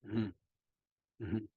Mhm. Mhm.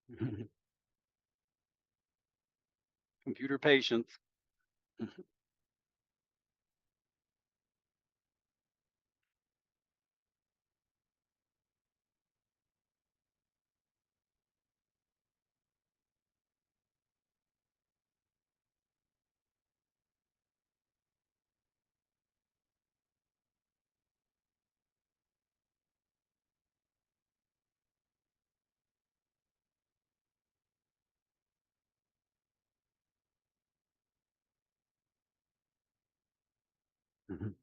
Mhm. Computer patience. Mhm. Mhm.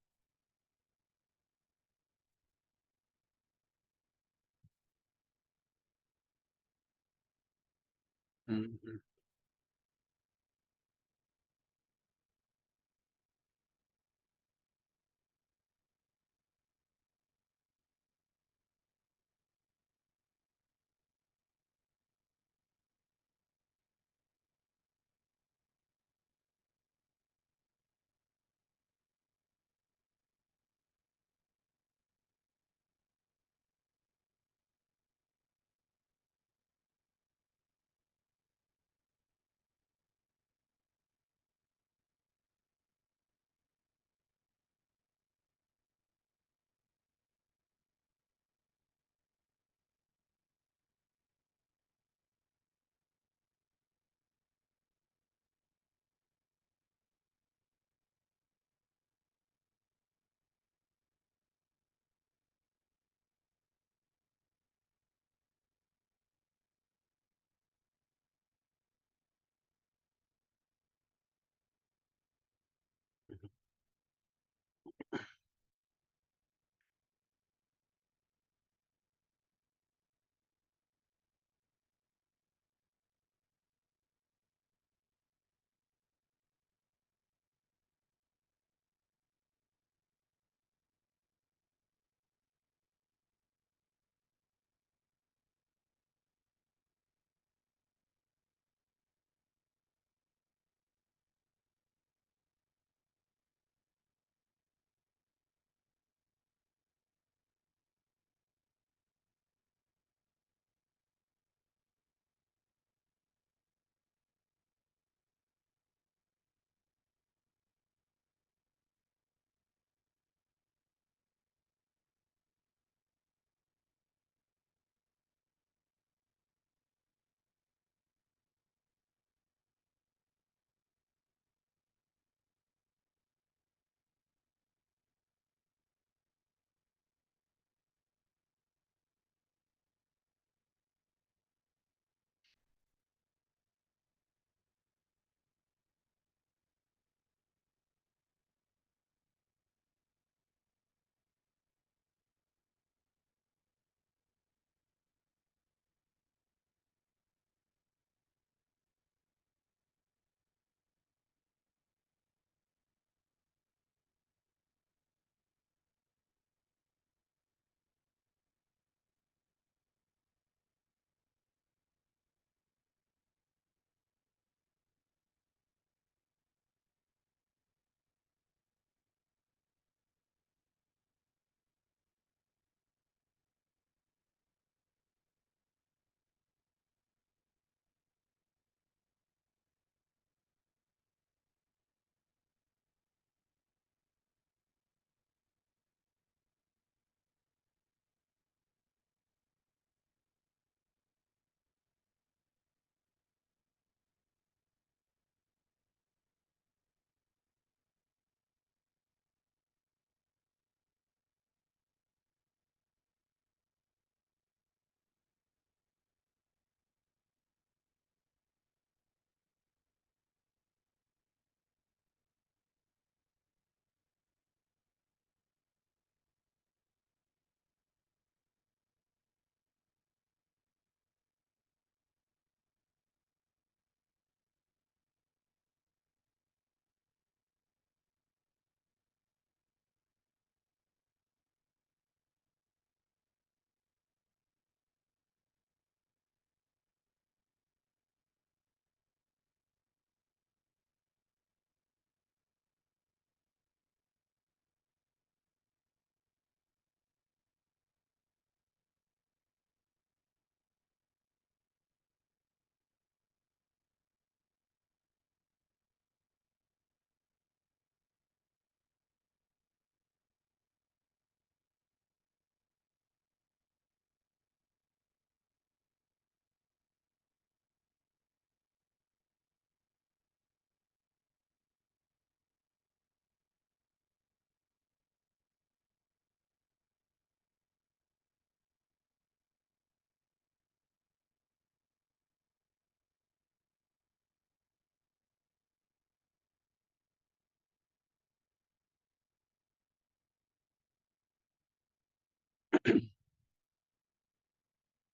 Mhm.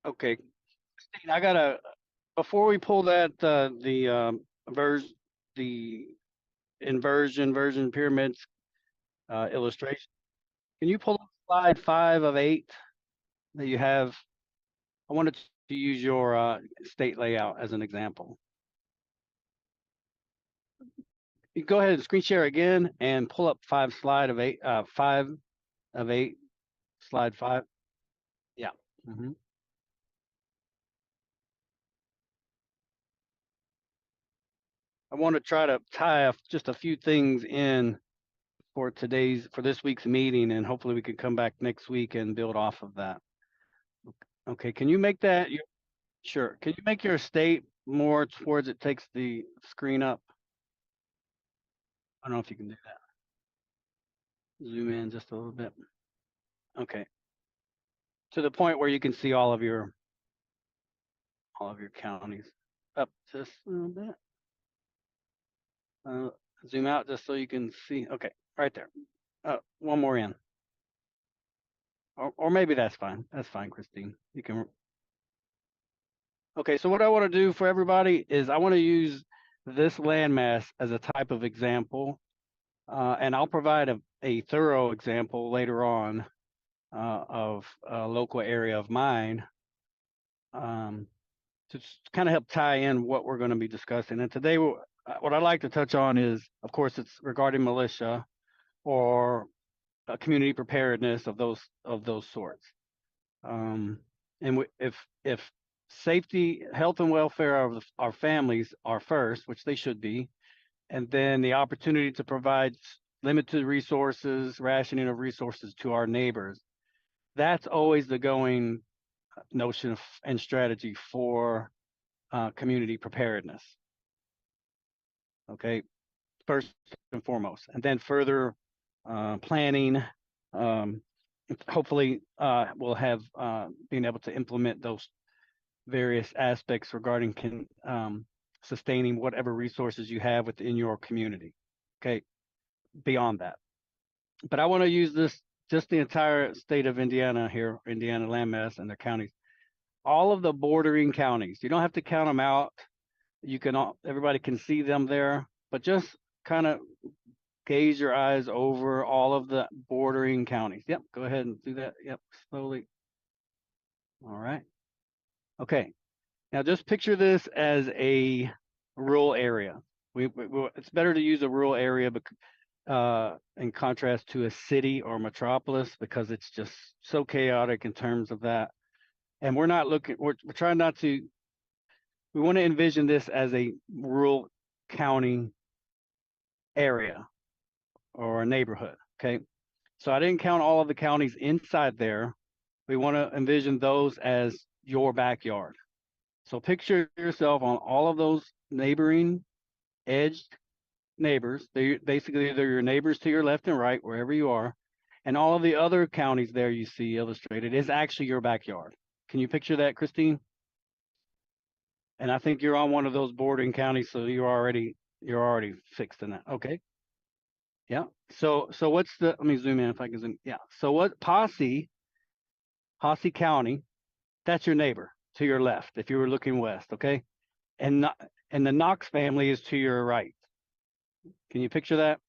Okay, Christine, I gotta before we pull that version the version pyramids illustration. Can you pull up slide 5 of 8 that you have? I wanted to use your state layout as an example. You go ahead and screen share again and pull up 5 of 8, slide 5. Yeah. hmm I want to try to tie just a few things in for this week's meeting, and hopefully we can come back next week and build off of that. Okay, can you make that? Sure. Can you make your state more towards it takes the screen up? I don't know if you can do that. Zoom in just a little bit. Okay. To the point where you can see all of your counties. Up just a little bit. Uh, Zoom out just so you can see. Okay, right there. One more in. Or maybe that's fine. That's fine, Christine. You can. Okay, so what I want to do for everybody is I want to use this landmass as a type of example, and I'll provide a thorough example later on of a local area of mine um, to kind of help tie in what we're going to be discussing. And today, what I'd like to touch on is, of course, it's regarding militia or community preparedness of those sorts. Um, and if safety, health, and welfare of our families are first, which they should be, and then the opportunity to provide limited resources, rationing of resources to our neighbors, that's always the going notion and strategy for community preparedness. Okay, first and foremost, and then further planning. Um, Hopefully, we'll have being able to implement those various aspects regarding sustaining whatever resources you have within your community. Okay, beyond that. But I want to use this just the entire state of Indiana here, Indiana landmass and their counties, all of the bordering counties. You don't have to count them out. You can everybody can see them there, but just kind of gaze your eyes over all of the bordering counties. Yep, go ahead and do that. Yep, slowly. All right. Okay. Now just picture this as a rural area. It's better to use a rural area in contrast to a city or metropolis because it's just so chaotic in terms of that. And we're not looking. We're trying not to. We want to envision this as a rural county area or a neighborhood. Okay. So I didn't count all of the counties inside there. We want to envision those as your backyard. So picture yourself on all of those neighboring edged neighbors. Basically they're your neighbors to your left and right, wherever you are. And all of the other counties there you see illustrated is actually your backyard. Can you picture that, Christine? And I think you're on one of those bordering counties, so you're already fixed in that. Okay. Yeah. So what's let me zoom in if I can zoom. Yeah. So what Posse County, that's your neighbor to your left if you were looking west, okay? And and the Knox family is to your right. Can you picture that?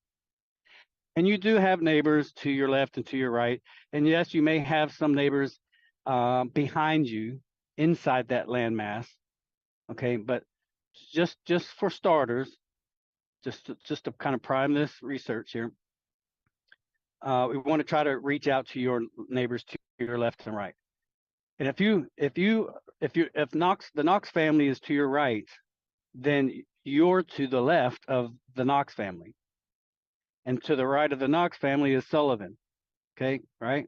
And you do have neighbors to your left and to your right. And yes, you may have some neighbors behind you inside that landmass, okay? But just for starters, just to kind of prime this research here, we want to try to reach out to your neighbors to your left and right. And if the Knox family is to your right, then you're to the left of the Knox family. And to the right of the Knox family is Sullivan. Okay, right?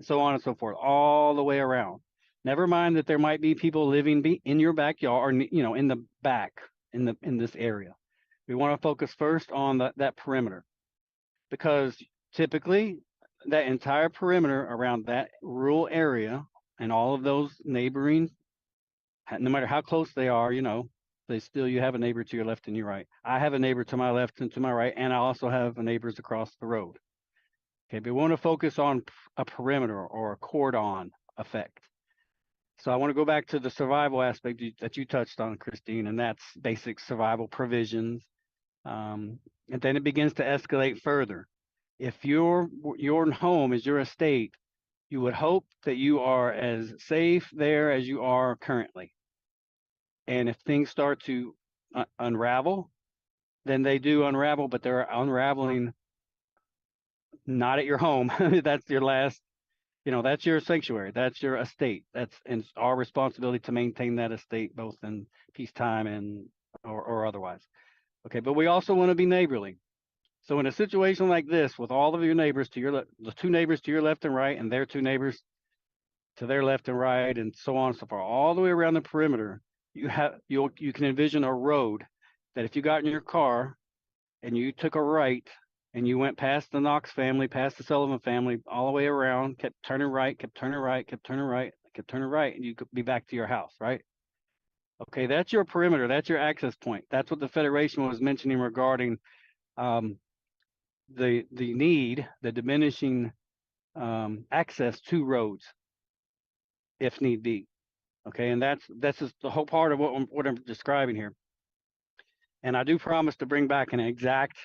So on and so forth, all the way around. Never mind that there might be people living in your backyard, or in the back in this area. We want to focus first on that perimeter, because typically that entire perimeter around that rural area and all of those neighboring, no matter how close they are, you have a neighbor to your left and your right. I have a neighbor to my left and to my right, and I also have neighbors across the road. Okay, but we want to focus on a perimeter or a cordon effect. So I want to go back to the survival aspect that you touched on, Christine, and that's basic survival provisions. And then it begins to escalate further. If your home is your estate, you would hope that you are as safe there as you are currently. And if things start to unravel, then they do unravel, but they're unraveling not at your home. That's your last, that's your sanctuary. That's your estate. And it's our responsibility to maintain that estate, both in peacetime and or otherwise. Okay, but we also want to be neighborly. So in a situation like this, with all of your neighbors to your the two neighbors to your left and right, and their two neighbors to their left and right, and so on and so forth, all the way around the perimeter, you can envision a road that if you got in your car and you took a right and you went past the Knox family, past the Sullivan family, all the way around, kept turning right, kept turning right, kept turning right, kept turning right, and you could be back to your house, right? Okay, that's your perimeter. That's your access point. That's what the Federation was mentioning regarding um, the diminishing access to roads if need be. Okay, and that's just the whole part of what I'm describing here. And I do promise to bring back an exact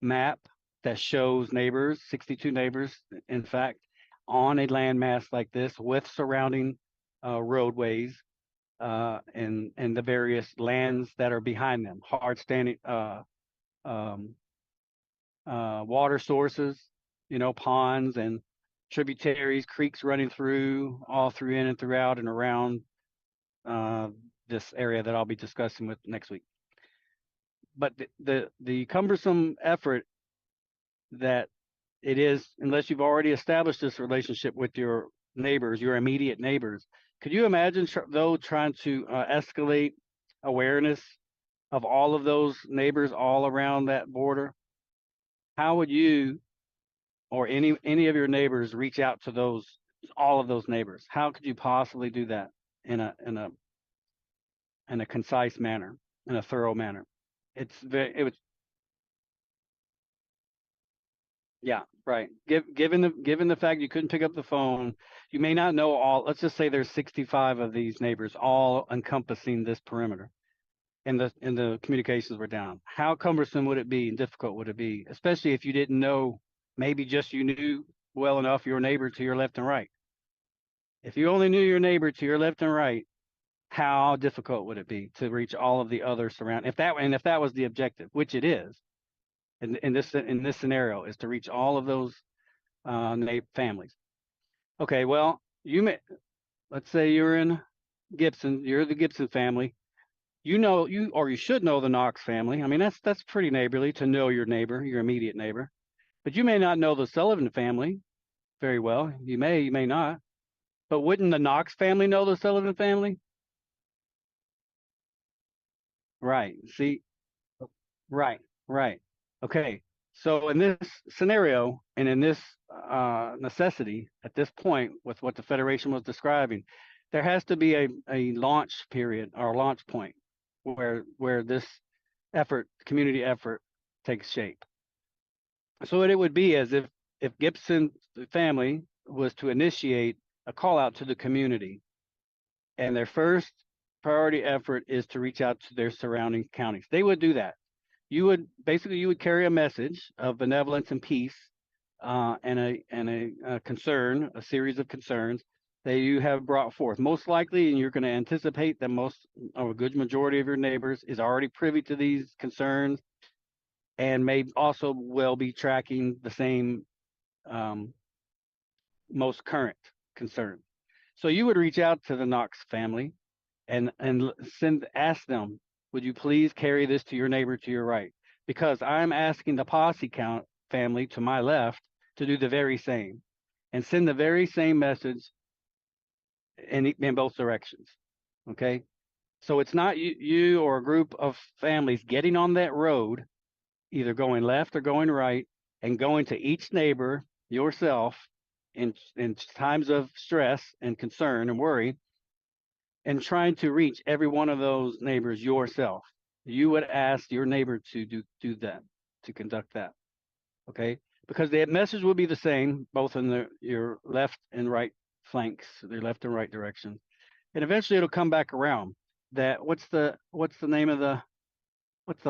map that shows neighbors, 62 neighbors, in fact, on a landmass like this with surrounding roadways and the various lands that are behind them, hard standing um, water sources, ponds and tributaries, creeks running through, all through in and throughout and around uh, this area that I'll be discussing with next week. But the cumbersome effort that it is, unless you've already established this relationship with your neighbors, your immediate neighbors, could you imagine though trying to escalate awareness of all of those neighbors all around that border? How would you or any of your neighbors reach out to all of those neighbors? How could you possibly do that in a concise manner, in a thorough manner? It was Yeah, right. Given the fact you couldn't pick up the phone, you may not know all. Let's just say there's 65 of these neighbors, all encompassing this perimeter, and the communications were down. How cumbersome would it be and difficult would it be, especially if you didn't know? Maybe just you knew well enough your neighbor to your left and right. If you only knew your neighbor to your left and right, how difficult would it be to reach all of the other surround? If that was the objective, which it is, in this scenario, is to reach all of those families. Okay, well, let's say you're in Gibson, you're the Gibson family. You should know the Knox family. I mean, that's pretty neighborly to know your neighbor, your immediate neighbor. But you may not know the Sullivan family very well. You may not. But wouldn't the Knox family know the Sullivan family? Right. See, right, right. Okay. So in this scenario and in this necessity at this point with what the Federation was describing, there has to be a launch period or launch point where this community effort takes shape. So what it would be as if Gibson family was to initiate a call out to the community, and their first priority effort is to reach out to their surrounding counties. They would do that. You would carry a message of benevolence and peace, and a concern, a series of concerns that you have brought forth. Most likely, and you're going to anticipate that most or a good majority of your neighbors is already privy to these concerns, and may also well be tracking the same most current concerns. So you would reach out to the Knox family and ask them, would you please carry this to your neighbor to your right? Because I'm asking the posse count family to my left to do the very same and send the very same message in both directions. Okay. So it's not you or a group of families getting on that road, either going left or going right, and going to each neighbor yourself in times of stress and concern and worry, and trying to reach every one of those neighbors yourself. You would ask your neighbor to do that, to conduct that. Okay, because the message will be the same both in your left and right flanks, the left and right direction. and eventually it'll come back around. That what's the name of the what's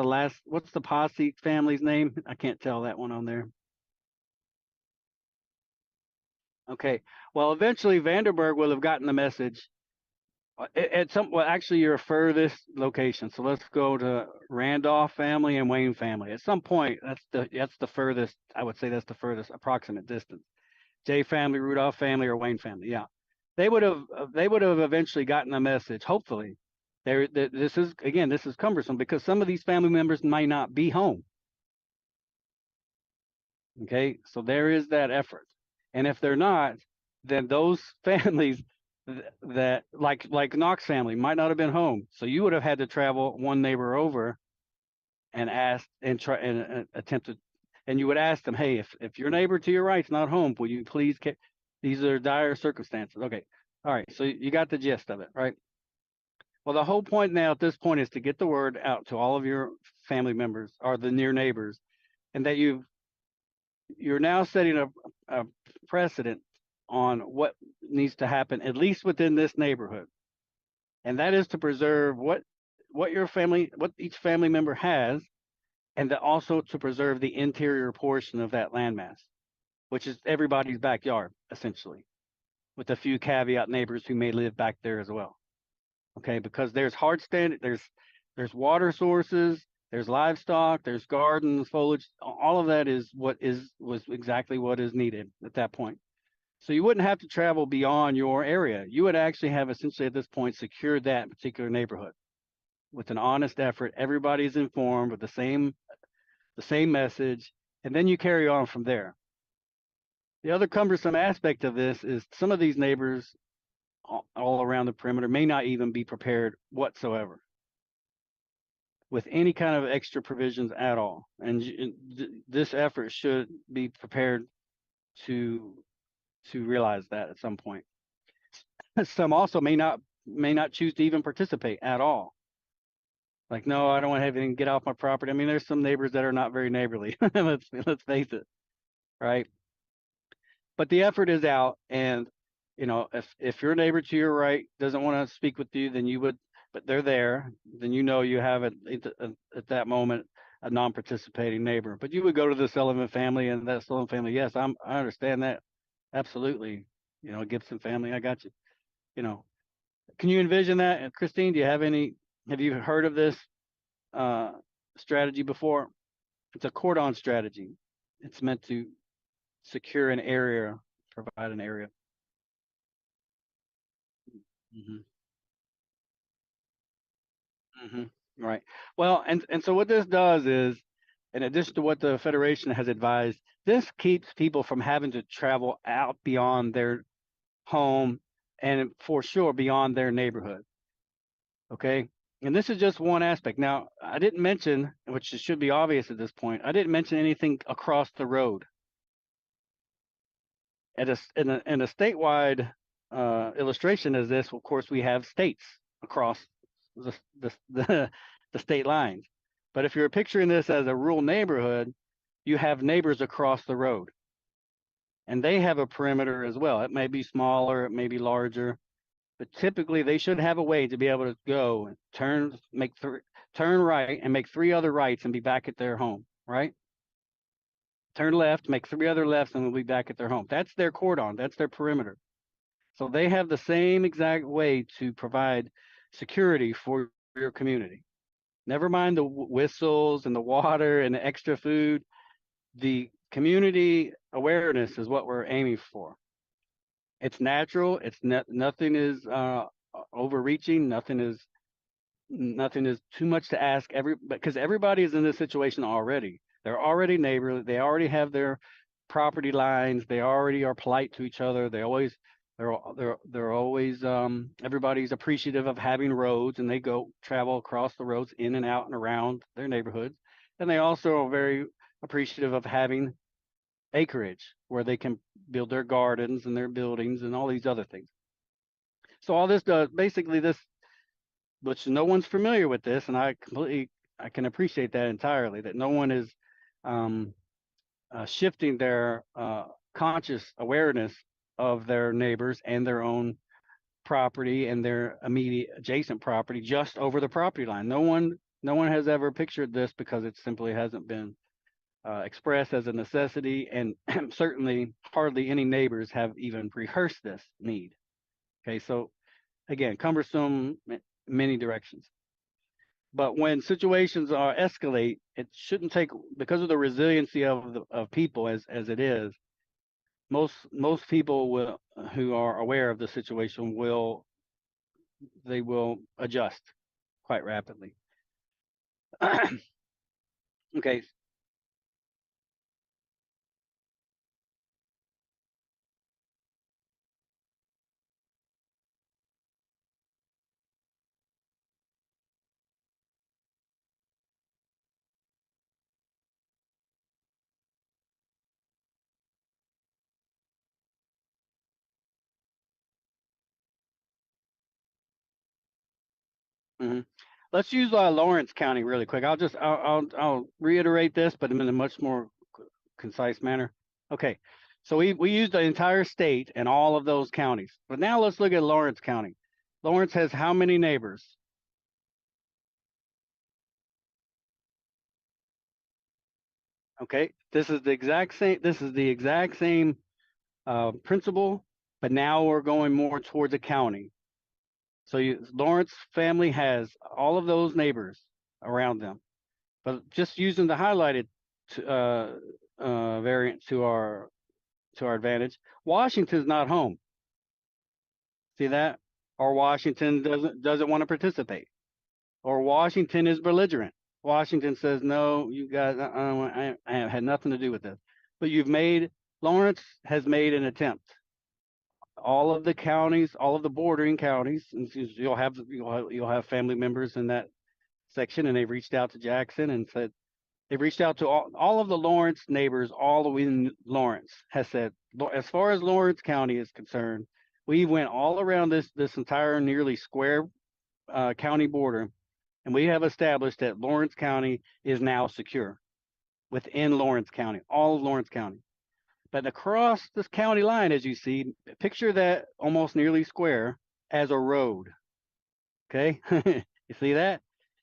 the posse family's name? I can't tell that one on there. Okay. Well, eventually Vanderburg will have gotten the message at some. Well, actually, your furthest location. So let's go to Randolph family and Wayne family. At some point, that's the furthest. I would say that's the furthest approximate distance. J family, Rudolph family, or Wayne family. Yeah, they would have eventually gotten a message. Hopefully, this is again this is cumbersome because some of these family members might not be home. Okay, so there is that effort, and if they're not, then those families that like Knox family might not have been home, so you would have had to travel one neighbor over and ask and try and attempt to, and you would ask them, hey, if your neighbor to your right's not home, will you please? These are dire circumstances. Okay, all right, so you got the gist of it, right? Well, the whole point now at this point is to get the word out to all of your family members or the near neighbors, and that you're now setting a precedent on what needs to happen, at least within this neighborhood, and that is to preserve what each family member has, and also to preserve the interior portion of that landmass, which is everybody's backyard essentially, with a few caveat neighbors who may live back there as well. Okay, because there's there's water sources, there's livestock, there's gardens, foliage. All of that is was exactly what is needed at that point. So you wouldn't have to travel beyond your area. You would actually have essentially at this point secured that particular neighborhood with an honest effort. Everybody's informed with the same message, and then you carry on from there. The other cumbersome aspect of this is some of these neighbors all around the perimeter may not even be prepared whatsoever with any kind of extra provisions at all. And this effort should be prepared to realize that at some point. Some also may not choose to even participate at all. Like, no, I don't want to have anything get off my property. I mean, there's some neighbors that are not very neighborly. Let's face it, right? But the effort is out, and if your neighbor to your right doesn't want to speak with you, then you would, but they're there, then you have at that moment a non-participating neighbor. But you would go to the Sullivan family, and that Sullivan family, yes, I understand that, absolutely. Gibson family, I got you. Can you envision that? And Christine, have you heard of this strategy before? It's a cordon strategy. It's meant to secure an area, provide an area. Hmm. Hmm. Right. Well, and so what this does is, in addition to what the Federation has advised, this keeps people from having to travel out beyond their home and for sure beyond their neighborhood. Okay. And this is just one aspect. Now, I didn't mention, which should be obvious at this point, I didn't mention anything across the road. In a statewide illustration of this, of course, we have states across the, the, the, the state lines. But if you're picturing this as a rural neighborhood, you have neighbors across the road. And they have a perimeter as well. It may be smaller, it may be larger, but typically they should have a way to be able to go and turn right and make 3 other rights and be back at their home, right? Turn left, make 3 other lefts, and we'll be back at their home. That's their cordon, that's their perimeter. So they have the same exact way to provide security for your community. Never mind the whistles and the water and the extra food. The community awareness is what we're aiming for. It's natural. Nothing is overreaching. Nothing is too much to ask. Because everybody is in this situation already. They're already neighborly. They already have their property lines. They already are polite to each other. They're always everybody's appreciative of having roads, and they go travel across the roads in and out and around their neighborhoods. And they also are very appreciative of having acreage where they can build their gardens and their buildings and all these other things. So all this does basically this, which no one's familiar with this, and I can appreciate that entirely, that no one is shifting their conscious awareness of their neighbors and their own property and their immediate adjacent property just over the property line. No one has ever pictured this because it simply hasn't been expressed as a necessity, and certainly hardly any neighbors have even rehearsed this need. Okay, so again, cumbersome many directions. But when situations are escalate, it shouldn't take, because of the resiliency of people as it is. Most people will, who are aware of the situation, will adjust quite rapidly. Okay. Mhm. Let's use Lawrence County really quick. I'll reiterate this, but in a much more concise manner. Okay, so we used the entire state and all of those counties, but now let's look at Lawrence County. Lawrence has how many neighbors? Okay, this is the exact same. This is the exact same principle, but now we're going more towards a county. So Lawrence family has all of those neighbors around them, but just using the highlighted variant to our advantage. Washington's not home. See that? Or Washington doesn't want to participate. Or Washington is belligerent. Washington says, no, you guys, I have had nothing to do with this. But Lawrence has made an attempt. All of the counties, all of the bordering counties, and you'll have family members in that section, and they've reached out to Jackson and said, they've reached out to all of the Lawrence neighbors, all in Lawrence, has said, as far as Lawrence County is concerned, we went all around this entire nearly square county border, and we have established that Lawrence County is now secure within Lawrence County, all of Lawrence County. But across this county line, as you see, picture that almost nearly square as a road. Okay, you see that?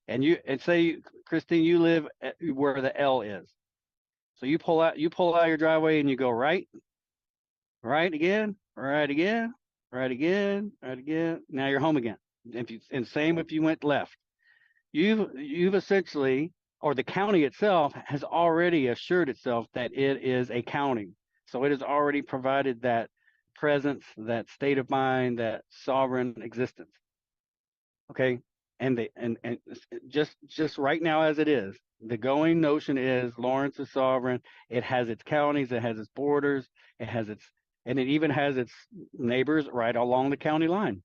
And say, Christine, you live where the L is. So you pull out your driveway and you go right, right again, right again, right again, right again. Now you're home again. And same if you went left. You've essentially, or the county itself has already assured itself that it is a county. So it has already provided that presence, that state of mind, that sovereign existence. Okay. And just right now as it is, the going notion is Lawrence is sovereign. It has its counties, it has its borders, and it even has its neighbors right along the county line.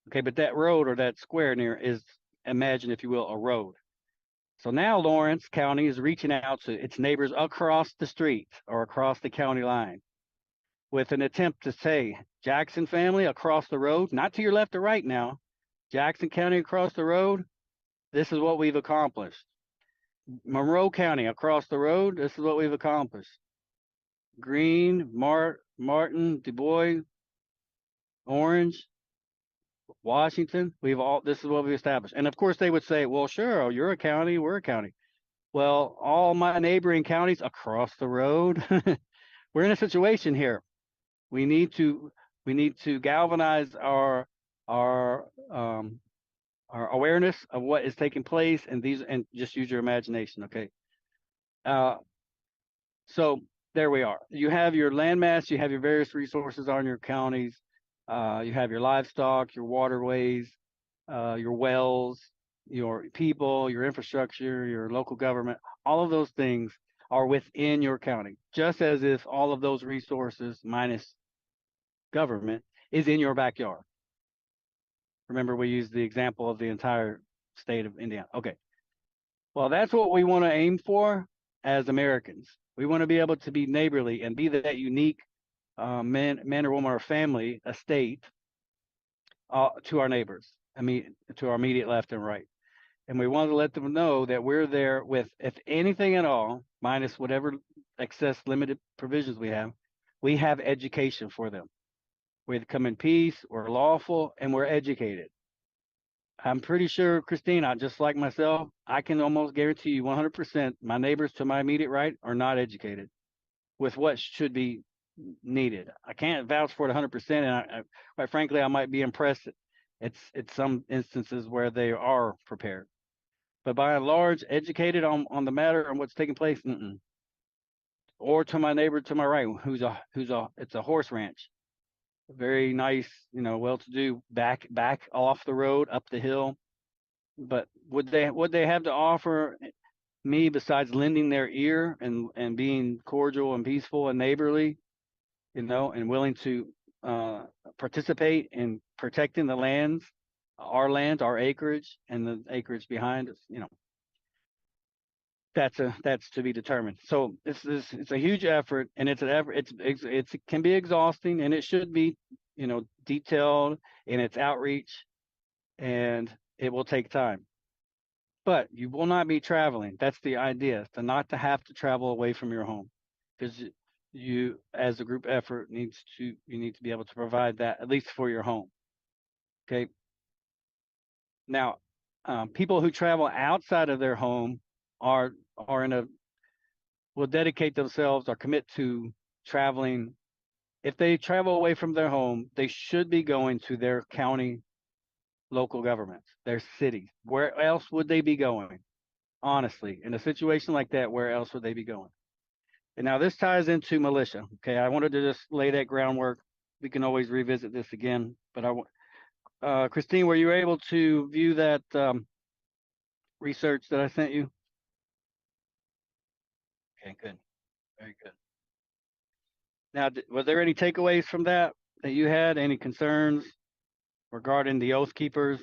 Okay, but that road or that square near is, imagine if you will, a road. So now Lawrence County is reaching out to its neighbors across the street or across the county line with an attempt to say, Jackson family across the road, not to your left or right now, Jackson County across the road, this is what we've accomplished. Monroe County across the road, this is what we've accomplished. Greene, Martin, Du Bois, Orange, Washington, this is what we've established. And of course they would say, well, sure, you're a county, we're a county. Well, all my neighboring counties across the road, we're in a situation here. We need to galvanize our awareness of what is taking place, and just use your imagination. Okay. So there we are. You have your landmass, you have your various resources on your counties, you have your livestock, your waterways, your wells, your people, your infrastructure, your local government. All of those things are within your county, just as if all of those resources minus government is in your backyard. Remember, we used the example of the entire state of Indiana. Okay. Well, that's what we want to aim for as Americans. We want to be able to be neighborly and be that unique man or woman or family, a state to our neighbors. I mean, to our immediate left and right. And we want to let them know that we're there with, if anything at all, minus whatever excess limited provisions we have education for them. We come in peace, we're lawful, and we're educated. I'm pretty sure, Christine, just like myself, I can almost guarantee you 100% my neighbors to my immediate right are not educated with what should be needed. I can't vouch for it 100%, and quite frankly, I might be impressed at some instances where they are prepared. But by and large, educated on the matter and what's taking place, or to my neighbor to my right, it's a horse ranch, very nice, well-to-do, back off the road, up the hill. But would they have to offer me besides lending their ear and being cordial and peaceful and neighborly, and willing to participate in protecting the lands, our acreage, and the acreage behind us? That's to be determined. So it's a huge effort, and it's an effort. It can be exhausting, and it should be, detailed in its outreach, and it will take time. But you will not be traveling. That's the idea, not to have to travel away from your home, because you, as a group effort, you need to be able to provide that at least for your home. Okay. Now, people who travel outside of their home are will dedicate themselves or commit to traveling. If they travel away from their home, they should be going to their county, local governments, their cities. Where else would they be going? Honestly, in a situation like that, where else would they be going? And now this ties into militia. Okay, I wanted to just lay that groundwork. We can always revisit this again, but Christine, were you able to view that research that I sent you? Okay, good, very good. Now, was there any takeaways from that you had? Any concerns regarding the Oath Keepers?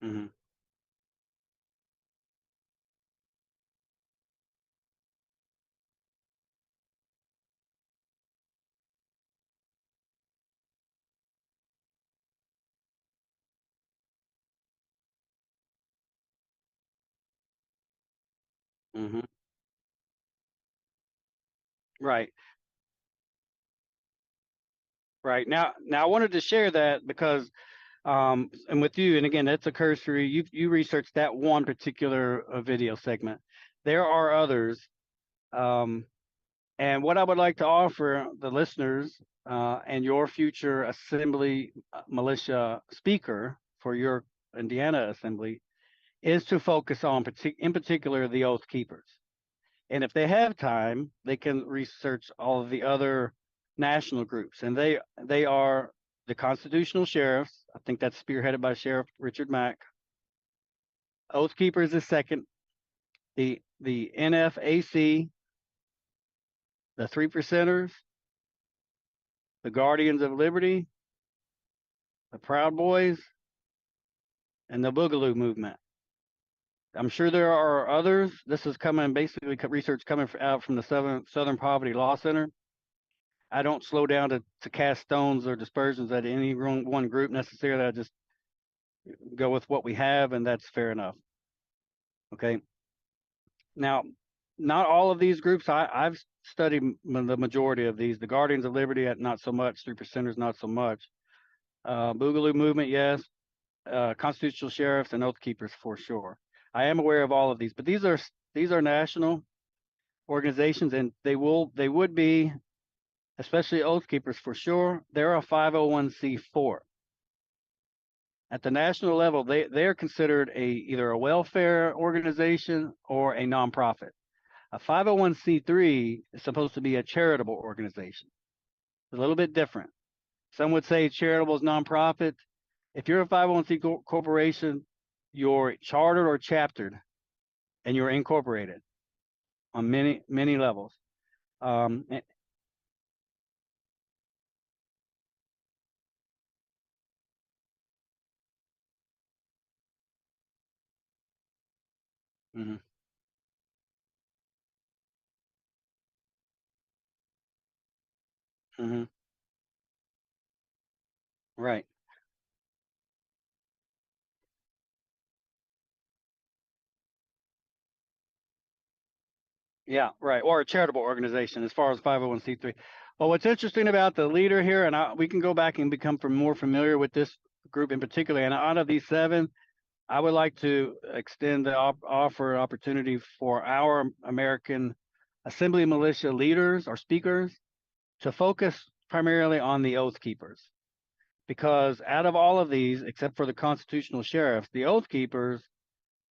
Mm-hmm. Mm-hmm. Right. Right. Now I wanted to share that because, and with you, and again, that's a cursory. You researched that one particular video segment. There are others, um, and what I would like to offer the listeners and your future assembly militia speaker for your Indiana assembly is to focus on, in particular, the Oath Keepers. And if they have time, they can research all of the other national groups. And they are the constitutional sheriffs. I think that's spearheaded by Sheriff Richard Mack. Oath Keepers is second. The NFAC, the Three Percenters, the Guardians of Liberty, the Proud Boys, and the Boogaloo Movement. I'm sure there are others. This is coming, basically research coming out from the Southern Poverty Law Center. I don't slow down to cast stones or dispersions at any one group necessarily. I just go with what we have, and that's fair enough. Okay. Now, not all of these groups. I've studied the majority of these. The Guardians of Liberty, not so much. Three Percenters, not so much. Boogaloo Movement, yes. Constitutional Sheriffs and Oath Keepers for sure. I am aware of all of these, but these are national organizations, and they would be, especially Oath Keepers for sure. They're a 501c4. At the national level, they are considered either a welfare organization or a nonprofit. A 501c3 is supposed to be a charitable organization. It's a little bit different. Some would say charitable is nonprofit. If you're a 501c corporation, you're chartered or chaptered, and you're incorporated on many levels. eh, mhm, mhm, right. Yeah, right. Or a charitable organization as far as 501(c)(3). Well, what's interesting about the leader here, and we can go back and become more familiar with this group in particular. And out of these seven, I would like to extend the offer opportunity for our American Assembly militia leaders or speakers to focus primarily on the oath keepers. Because out of all of these, except for the constitutional sheriffs, the oath keepers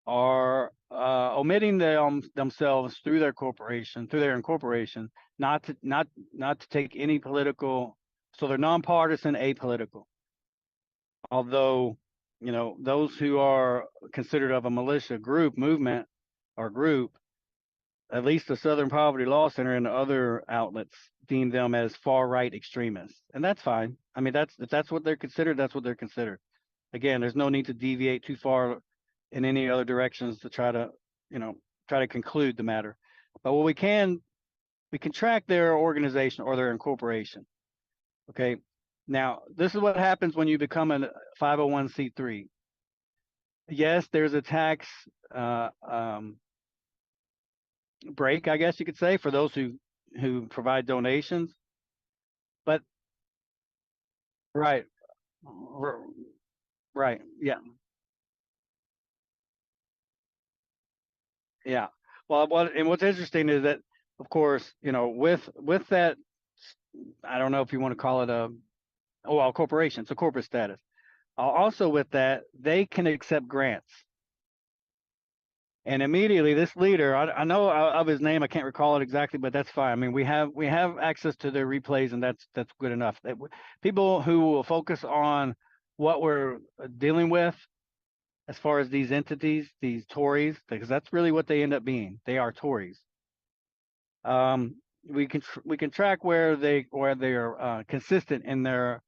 are omitting themselves through their incorporation, not to take any political. So they're nonpartisan, apolitical. Although, those who are considered of a militia group, movement, or group, at least the Southern Poverty Law Center and other outlets deem them as far right extremists, and that's fine. I mean, if that's what they're considered, that's what they're considered. Again, there's no need to deviate too far in any other directions to you know, try to conclude the matter. But what we can track their organization or their incorporation. Okay. Now, this is what happens when you become a 501(c)(3). Yes, there's a tax break, I guess you could say, for those who provide donations. But right, right, yeah, yeah. Well, what's interesting is that, of course, with that, I don't know if you want to call it a corporation. It's a corporate status. Also, with that, they can accept grants. And immediately, this leader, I know of his name, I can't recall it exactly, but that's fine. I mean, we have access to their replays, and that's good enough. People who will focus on what we're dealing with as far as these entities, these Tories, because that's really what they end up being. They are Tories. We can track where they are consistent in their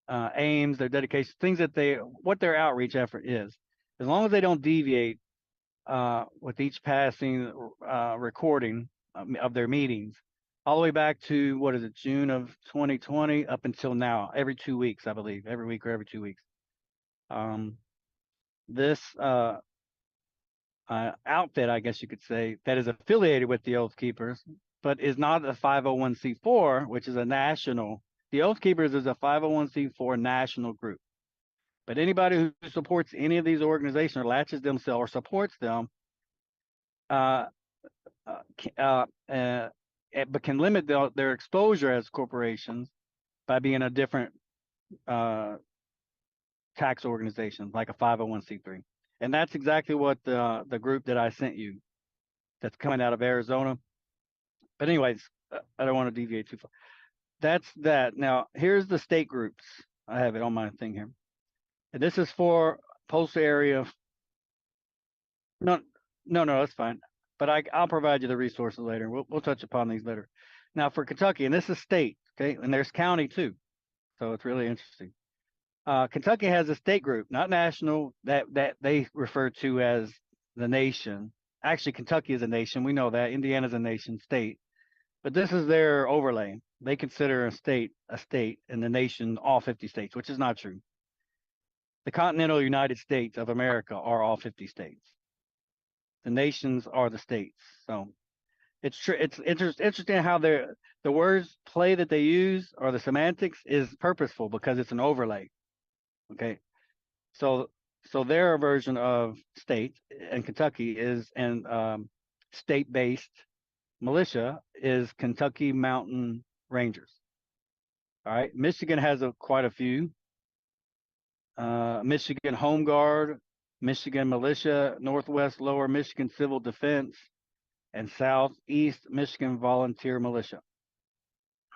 aims, their dedication, things that what their outreach effort is. As long as they don't deviate with each passing recording of their meetings, all the way back to what is it, June of 2020 up until now, every 2 weeks, I believe, every week or every 2 weeks. This outfit, I guess you could say, that is affiliated with the Oath Keepers, but is not a 501(c)(4), which is a national. The Oath Keepers is a 501(c)(4) national group. But anybody who supports any of these organizations or latches themselves or supports them, uh, but can limit their exposure as corporations by being a different uh, tax organization, like a 501(c)(3). And that's exactly what the group that I sent you, that's coming out of Arizona. But anyways, I don't want to deviate too far. That's that. Now, here's the state groups. I have it on my thing here. And this is for Postal Area. No, no, that's fine. But I'll provide you the resources later. We'll touch upon these later. Now, for Kentucky, and this is state, okay, and there's county too, so it's really interesting. Kentucky has a state group, not national, that they refer to as the nation. Actually, Kentucky is a nation. We know that. Indiana's a nation state, but this is their overlay. They consider a state, and the nation all 50 states, which is not true. The continental United States of America are all 50 states. The nations are the states. So it's true. It's interesting how the words play that they use, or the semantics, is purposeful because it's an overlay. Okay, so their version of state in Kentucky is, and state-based militia is Kentucky Mountain Rangers. All right, Michigan has quite a few. Michigan Home Guard, Michigan Militia, Northwest Lower Michigan Civil Defense, and Southeast Michigan Volunteer Militia.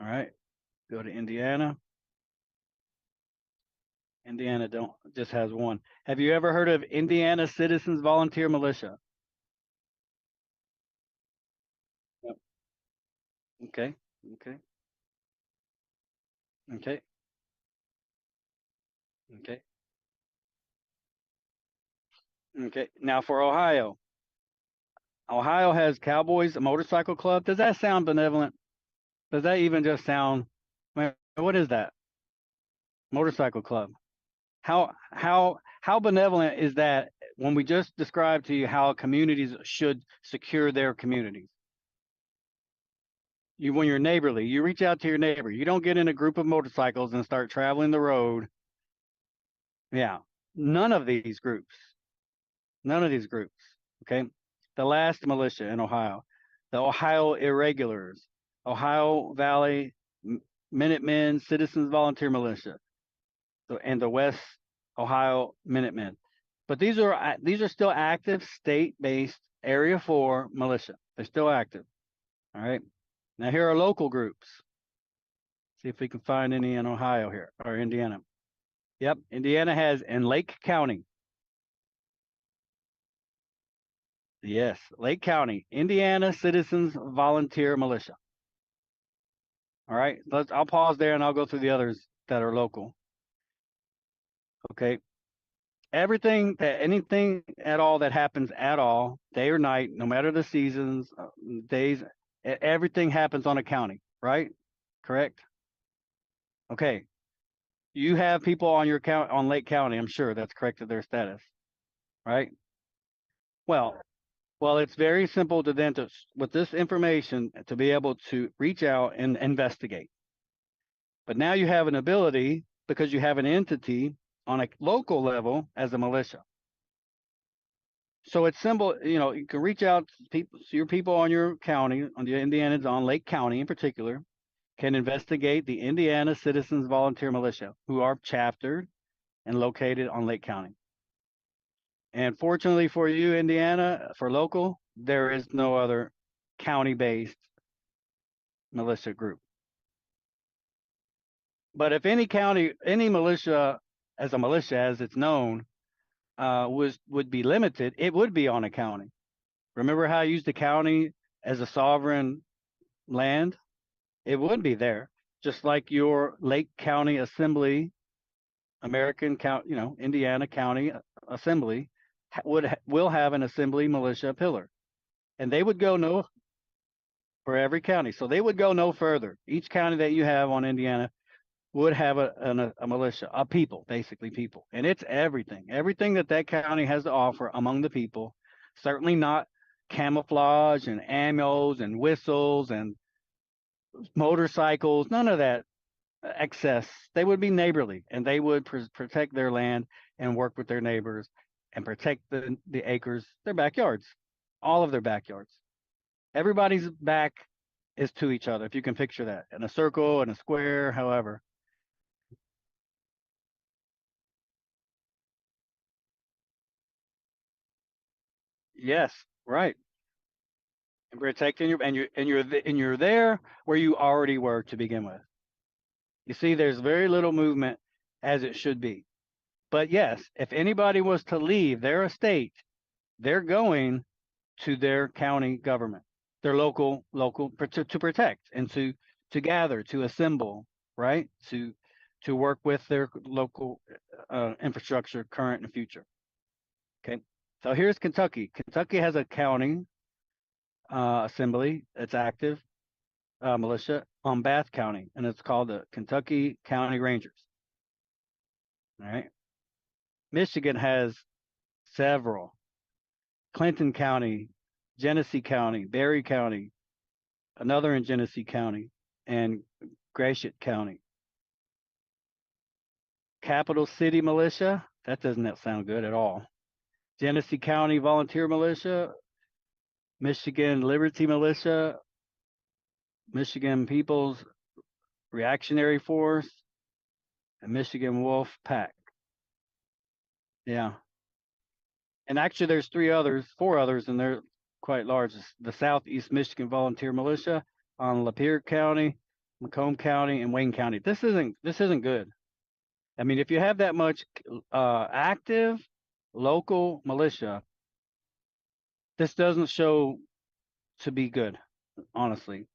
All right, go to Indiana. Indiana don't just has one. Have you ever heard of Indiana Citizens Volunteer Militia? Yep. Okay. Okay. Okay. Okay. Okay. Now for Ohio. Ohio has Cowboys a motorcycle club. Does that sound benevolent? Does that even just sound, man, what is that? Motorcycle club. How benevolent is that when we just described to you how communities should secure their communities? You when you're neighborly, you reach out to your neighbor. You don't get in a group of motorcycles and start traveling the road. Yeah. None of these groups. None of these groups. Okay. The last militia in Ohio, the Ohio Irregulars, Ohio Valley Minutemen, Citizens Volunteer Militia, and the West Ohio Minutemen. But these are still active state-based Area 4 militia. They're still active. All right. Now here are local groups. See if we can find any in Ohio here or Indiana. Yep, Indiana has in Lake County. Yes, Lake County, Indiana Citizens Volunteer Militia. All right, I'll pause there and I'll go through the others that are local. Okay. Anything at all that happens at all, day or night, no matter the seasons, days, everything happens on a county, right? Correct? Okay. You have people on your count on Lake County, I'm sure that's corrected their status, right? Well, well, it's very simple to then with this information to be able to reach out and investigate. But now you have an ability because you have an entity on a local level as a militia. So it's simple, you can reach out to people, so your people on your county, on the Indiana's on Lake County in particular, can investigate the Indiana Citizens Volunteer Militia, who are chaptered and located on Lake County. And fortunately for you, Indiana, for local, there is no other county-based militia group. But if any militia, as a militia, as it's known, would be limited, it would be on a county. Remember how I used the county as a sovereign land? It would be there, just like your Lake County Assembly, Indiana County Assembly will have an assembly militia pillar, and they would go no for every county. So they would go no further. Each county that you have on Indiana would have a militia, a people, basically people, and it's everything that county has to offer among the people. Certainly not camouflage and ammos and whistles and motorcycles, none of that excess. They would be neighborly and they would protect their land and work with their neighbors and protect the acres, their backyards, all of their backyards. Everybody's back is to each other, if you can picture that, in a circle, in a square, however. Yes, right. And protecting you're there where you already were to begin with. You see, there's very little movement as it should be. But yes, if anybody was to leave their estate, they're going to their county government, their local to protect and to gather, to assemble, right? To work with their local infrastructure, current and future. Okay. So here's Kentucky. Kentucky has a county assembly that's active, militia on Bath County, and it's called the Kentucky County Rangers. All right. Michigan has several. Clinton County, Genesee County, Berry County, another in Genesee County, and Gratiot County. Capital City Militia, that doesn't sound good at all. Genesee County Volunteer Militia, Michigan Liberty Militia, Michigan People's Reactionary Force, and Michigan Wolf Pack. Yeah. And actually there's four others, and they're quite large. The Southeast Michigan Volunteer Militia on Lapeer County, Macomb County, and Wayne County. This isn't good. I mean, if you have that much active local militia, this doesn't show to be good, honestly.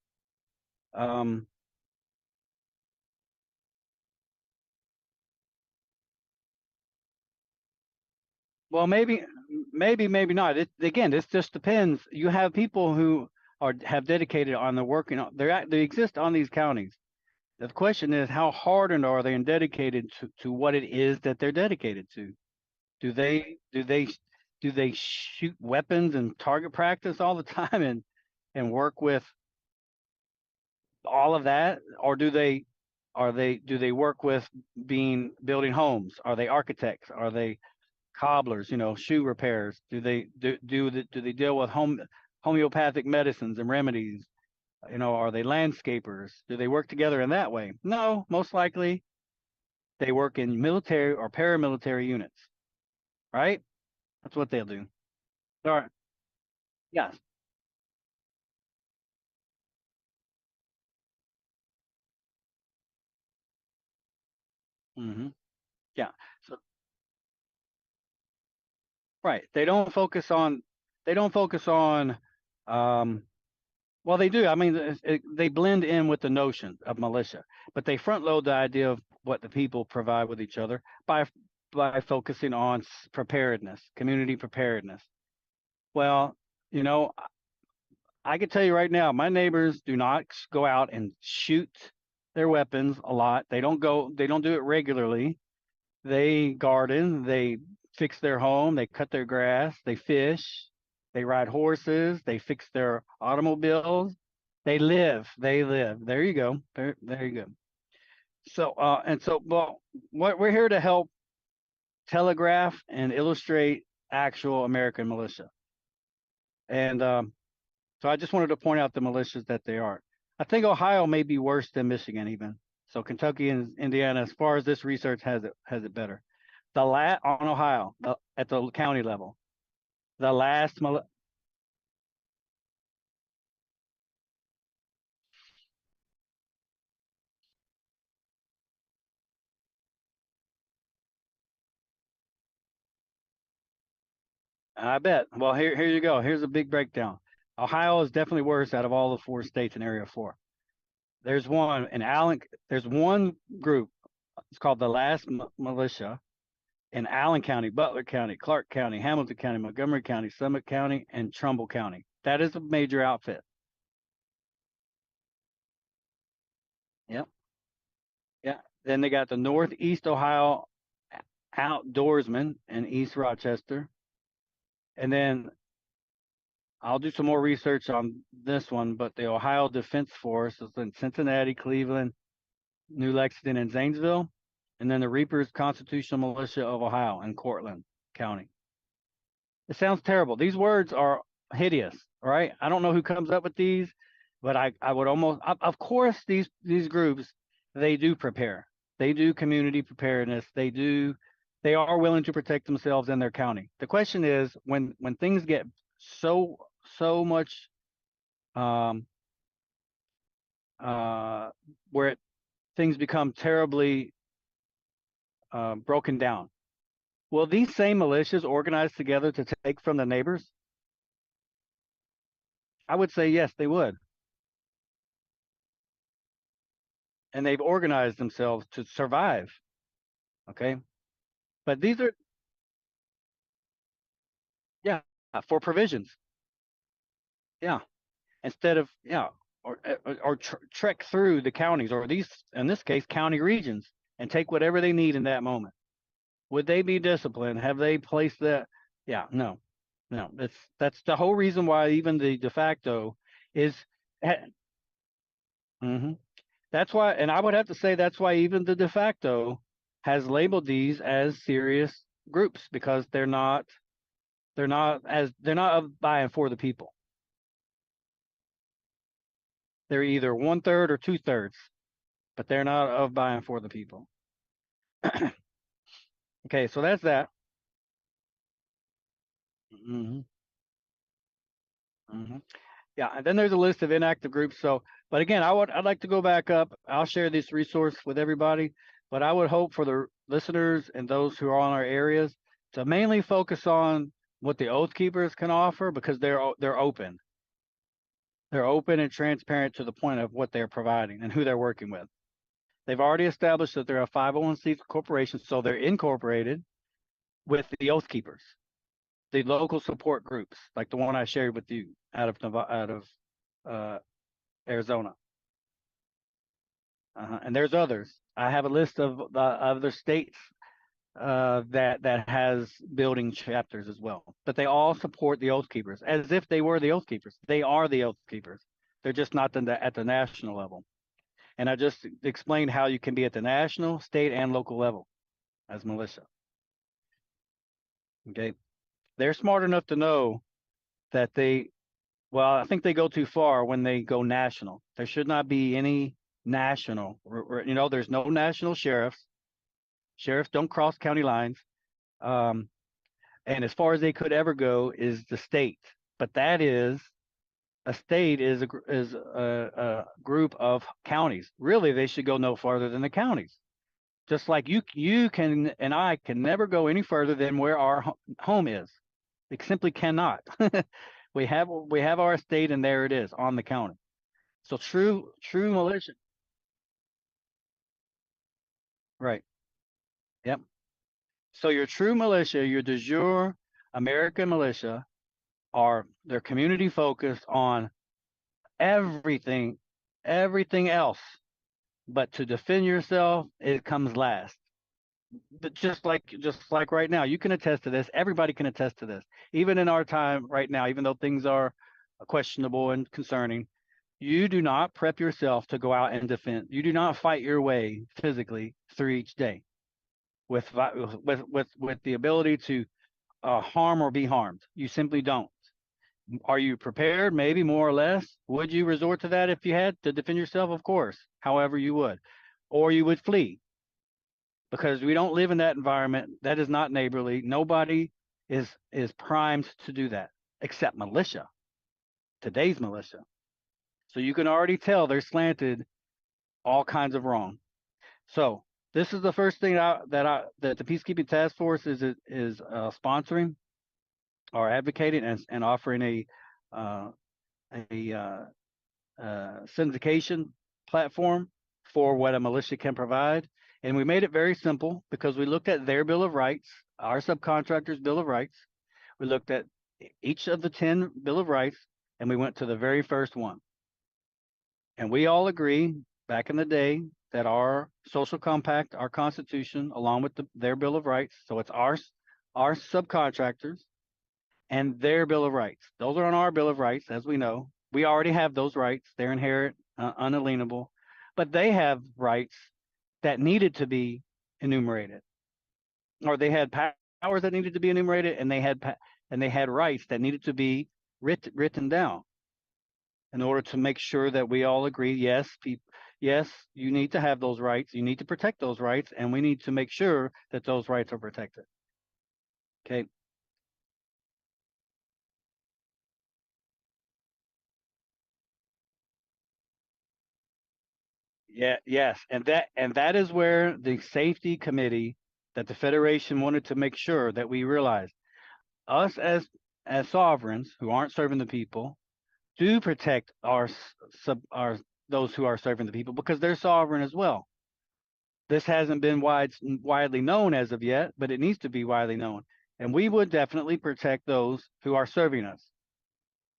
Um, well, maybe not. Again, this just depends. You have people who have dedicated on the working. They exist on these counties. The question is, how hardened are they and dedicated to what it is that they're dedicated to? Do they do they do they shoot weapons and target practice all the time and work with all of that, or do they work with building homes? Are they architects? Are they cobblers? Shoe repairs? Do they deal with homeopathic medicines and remedies? Are they landscapers? Do they work together in that way? No, most likely they work in military or paramilitary units, right? That's what they'll do. All right. Yes. Hmm. Yeah. So right. They don't focus on um well, they do. I mean, they blend in with the notion of militia, but they front load the idea of what the people provide with each other by focusing on preparedness, community preparedness. Well, you know, I can tell you right now, my neighbors do not go out and shoot their weapons a lot. They don't do it regularly. They garden, they fix their home, they cut their grass, they fish, they ride horses, they fix their automobiles. They live. There you go. There you go. Well, what we're here to help telegraph and illustrate actual American militia. And so I just wanted to point out the militias that they are. I think Ohio may be worse than Michigan even. So Kentucky and Indiana, as far as this research has it better. On Ohio at the county level, the last I bet. Well, here you go. Here's a big breakdown. Ohio is definitely worse out of all the four states in Area 4. There's one in Allen. There's one group. It's called the Last Militia in Allen County, Butler County, Clark County, Hamilton County, Montgomery County, Summit County, and Trumbull County. That is a major outfit. Yep. Yeah. Then they got the Northeast Ohio Outdoorsmen in East Rochester. And then I'll do some more research on this one, but the Ohio Defense Force is in Cincinnati, Cleveland, New Lexington, and Zanesville. And then the Reapers Constitutional Militia of Ohio in Cortland County. It sounds terrible. These words are hideous, right? I don't know who comes up with these, but I would almost, of course, these groups, they do prepare. They do community preparedness. They are willing to protect themselves in their county. The question is when things get so much um, uh, where things become terribly broken down. Will these same militias organize together to take from the neighbors? I would say yes, they would. And they've organized themselves to survive. Okay. But these are, yeah, for provisions. Yeah. Instead of, yeah, trek through the counties or these, in this case, county regions and take whatever they need in that moment. Would they be disciplined? Have they placed that? Yeah, no, no. That's the whole reason why even the de facto is. Mm-hmm. That's why, and I would have to say that's why even the de facto has labeled these as serious groups because they're not of by and for the people. They're either one third or two thirds, but they're not of by and for the people. Okay, so that's that. Hmm. Hmm. Yeah, and then there's a list of inactive groups. So, but again, I'd like to go back up. I'll share this resource with everybody, but I would hope for the listeners and those who are on our areas to mainly focus on what the Oath Keepers can offer because they're open. They're open and transparent to the point of what they're providing and who they're working with. They've already established that they're a 501c corporation, so they're incorporated with the Oath Keepers, the local support groups, like the one I shared with you out of uh, Arizona. And there's others. I have a list of other states that has building chapters as well. But they all support the Oath Keepers as if they were the Oath Keepers. They are the Oath Keepers. They're just not at the national level. And I just explained how you can be at the national, state, and local level as militia. Okay. They're smart enough to know that well, I think they go too far when they go national. There should not be any national, there's no national sheriffs. Sheriffs don't cross county lines. And as far as they could ever go is the state. But that is a state is a group of counties. Really, they should go no farther than the counties. Just like you can and I can never go any further than where our home is. We simply cannot. we have our state, and there it is on the county. So true militia. Right. Yep. So your true militia, your de jure American militia, they're community focused on everything, everything else. But to defend yourself, it comes last. But just like right now, you can attest to this. Everybody can attest to this. Even in our time right now, even though things are questionable and concerning, you do not prep yourself to go out and defend. You do not fight your way physically through each day with the ability to harm or be harmed. You simply don't. Are you prepared? Maybe more or less. Would you resort to that if you had to defend yourself? Of course. However, you would, or you would flee, because we don't live in that environment. That is not neighborly. Nobody is primed to do that except militia. Today's militia. So you can already tell they're slanted all kinds of wrong. So this is the first thing that the Peacekeeping Task Force is sponsoring or advocating and offering a syndication platform for what a militia can provide. And we made it very simple because we looked at their Bill of Rights, our subcontractors' Bill of Rights. We looked at each of the 10 Bill of Rights, and we went to the very first one. And we all agree back in the day that our social compact, our Constitution, along with their Bill of Rights, so it's our subcontractors and their Bill of Rights. Those are on our Bill of Rights, as we know. We already have those rights. They're inherent, unalienable. But they have rights that needed to be enumerated, or they had powers that needed to be enumerated, and they had rights that needed to be written down in order to make sure that we all agree, yes, you need to have those rights, you need to protect those rights, and we need to make sure that those rights are protected. Okay. Yeah, yes, and that is where the safety committee that the Federation wanted to make sure that we realize us as sovereigns who aren't serving the people do protect our those who are serving the people, because they're sovereign as well. This hasn't been widely known as of yet, but it needs to be widely known, and we would definitely protect those who are serving us.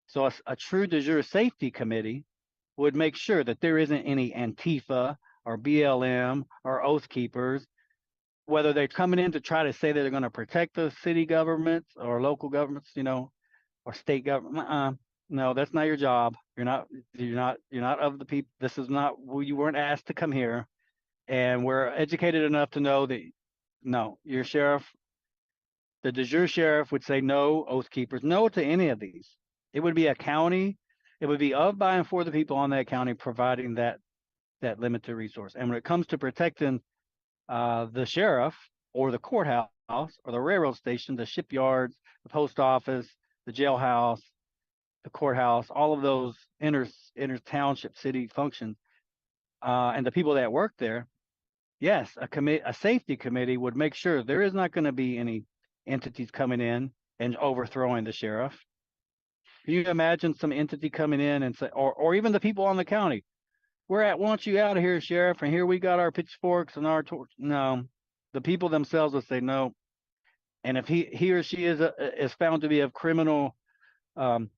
So a true de jure safety committee would make sure that there isn't any Antifa or BLM or Oath Keepers, whether they're coming in to try to say that they're going to protect the city governments or local governments, or state government. No, that's not your job. You're not of the people. This is not, you weren't asked to come here. And we're educated enough to know that, no, your sheriff, the de jure sheriff would say no Oath Keepers, no to any of these. It would be a county. It would be of, by, and for the people on that county, providing that limited resource. And when it comes to protecting the sheriff or the courthouse or the railroad station, the shipyards, the post office, the jailhouse, the courthouse, all of those inner township city functions, and the people that work there, yes, a safety committee would make sure there is not going to be any entities coming in and overthrowing the sheriff. Can you imagine some entity coming in and say, or even the people on the county, want you out of here, sheriff, and here we got our pitchforks and our torch. No, the people themselves will say no. And if he or she is found to be of criminal, um,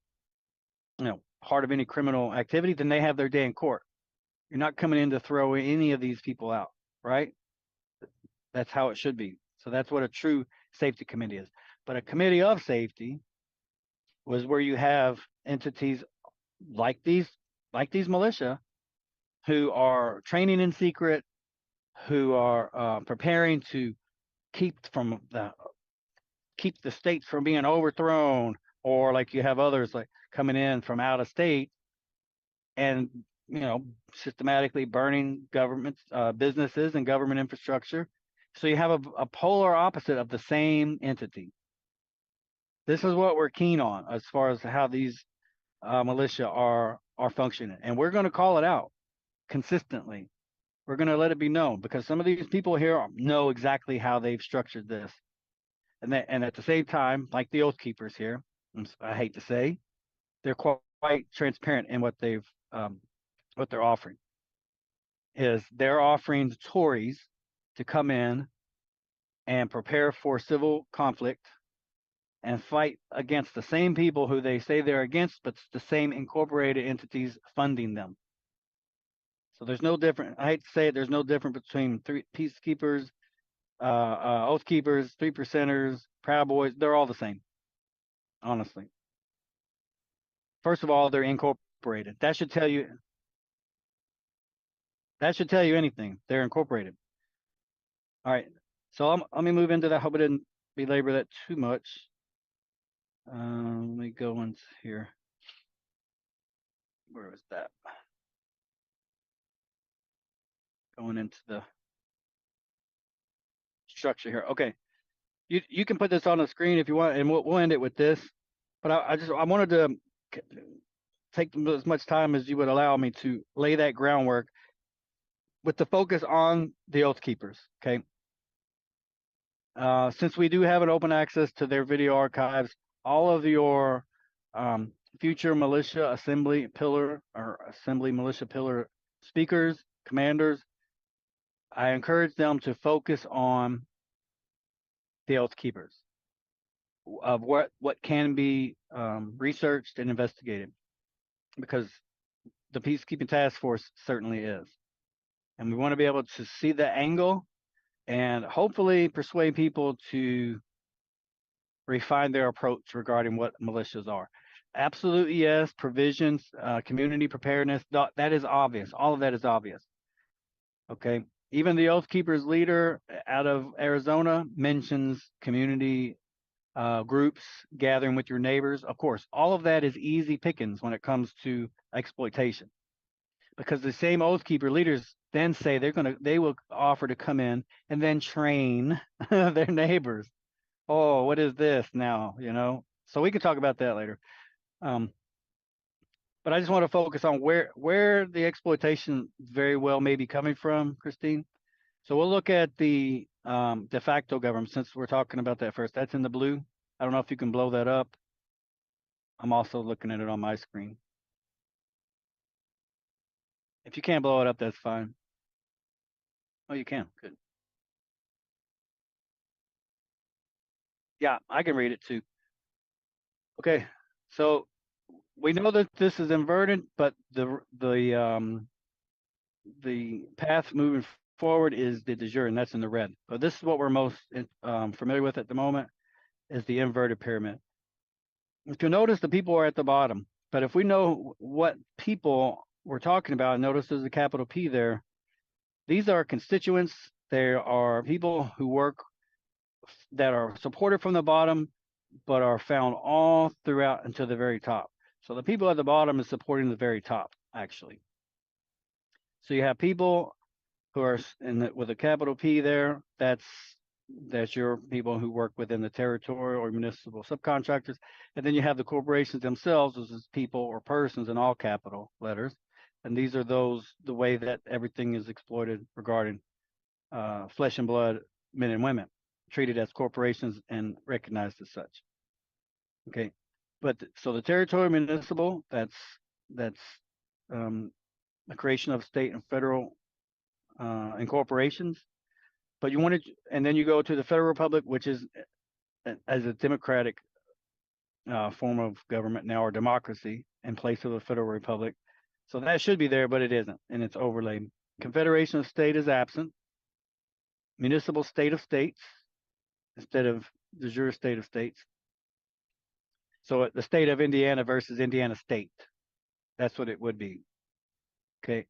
part of any criminal activity, then they have their day in court. You're not coming in to throw any of these people out, right? That's how it should be. So that's what a true safety committee is. But a committee of safety was where you have entities like these militia who are training in secret, who are preparing to keep the states from being overthrown, or like you have others like coming in from out of state and systematically burning government businesses and government infrastructure. So you have a polar opposite of the same entity. This is what we're keen on as far as how these militia are functioning, and we're going to call it out consistently. We're going to let it be known, because some of these people here know exactly how they've structured this, and at the same time, like the Oath Keepers here, I hate to say, they're quite transparent in what they're offering. They're offering the Tories to come in and prepare for civil conflict and fight against the same people who they say they're against, but the same incorporated entities funding them. So there's no different. I hate to say it, there's no difference between peacekeepers, oath keepers, 3%ers, Proud Boys. They're all the same, honestly. First of all, they're incorporated. That should tell you anything. They're incorporated. All right. So let me move into that. Hope I didn't belabor that too much. Let me go into here. Where was that? Going into the structure here. Okay. You can put this on the screen if you want, and we'll end it with this. But I wanted to take as much time as you would allow me to lay that groundwork with the focus on the Oath Keepers. Okay. Since we do have an open access to their video archives, all of your future militia assembly pillar or assembly militia pillar speakers, commanders, I encourage them to focus on the Oath Keepers, of what can be researched and investigated, because the Peacekeeping Task Force certainly is. And we want to be able to see the angle and hopefully persuade people to refine their approach regarding what militias are. Absolutely, yes, provisions, community preparedness, that is obvious. All of that is obvious. Okay. Even the Oath Keepers leader out of Arizona mentions community groups gathering with your neighbors. Of course, all of that is easy pickings when it comes to exploitation, because the same Oath Keeper leaders then say they will offer to come in and then train their neighbors. Oh, what is this now? So we can talk about that later. But I just want to focus on where the exploitation very well may be coming from, Christine. So we'll look at the de facto government, since we're talking about that first. That's in the blue. I don't know if you can blow that up. I'm also looking at it on my screen. If you can't blow it up, that's fine. Oh, you can. Good. Yeah, I can read it too. Okay, so we know that this is inverted, but the path moving forward is the de jure, and that's in the red. So this is what we're most familiar with at the moment, is the inverted pyramid. If you notice, the people are at the bottom, but if we know what people we're talking about, notice there's a capital P there. These are constituents. There are people who work that are supported from the bottom, but are found all throughout until the very top. So the people at the bottom is supporting the very top, actually. So you have people who are with a capital P there. That's your people who work within the territorial or municipal subcontractors. And then you have the corporations themselves, as people or persons in all capital letters. And these are the way that everything is exploited regarding flesh and blood men and women, treated as corporations and recognized as such. Okay. But so the territorial municipal, that's the creation of state and federal incorporations. But you want to, and then you go to the federal republic, which is as a democratic form of government now, or democracy, in place of a federal republic. So that should be there, but it isn't, and it's overlaid. Confederation of state is absent. Municipal state of states instead of the jure state of states. So the state of Indiana versus Indiana state. That's what it would be. Okay.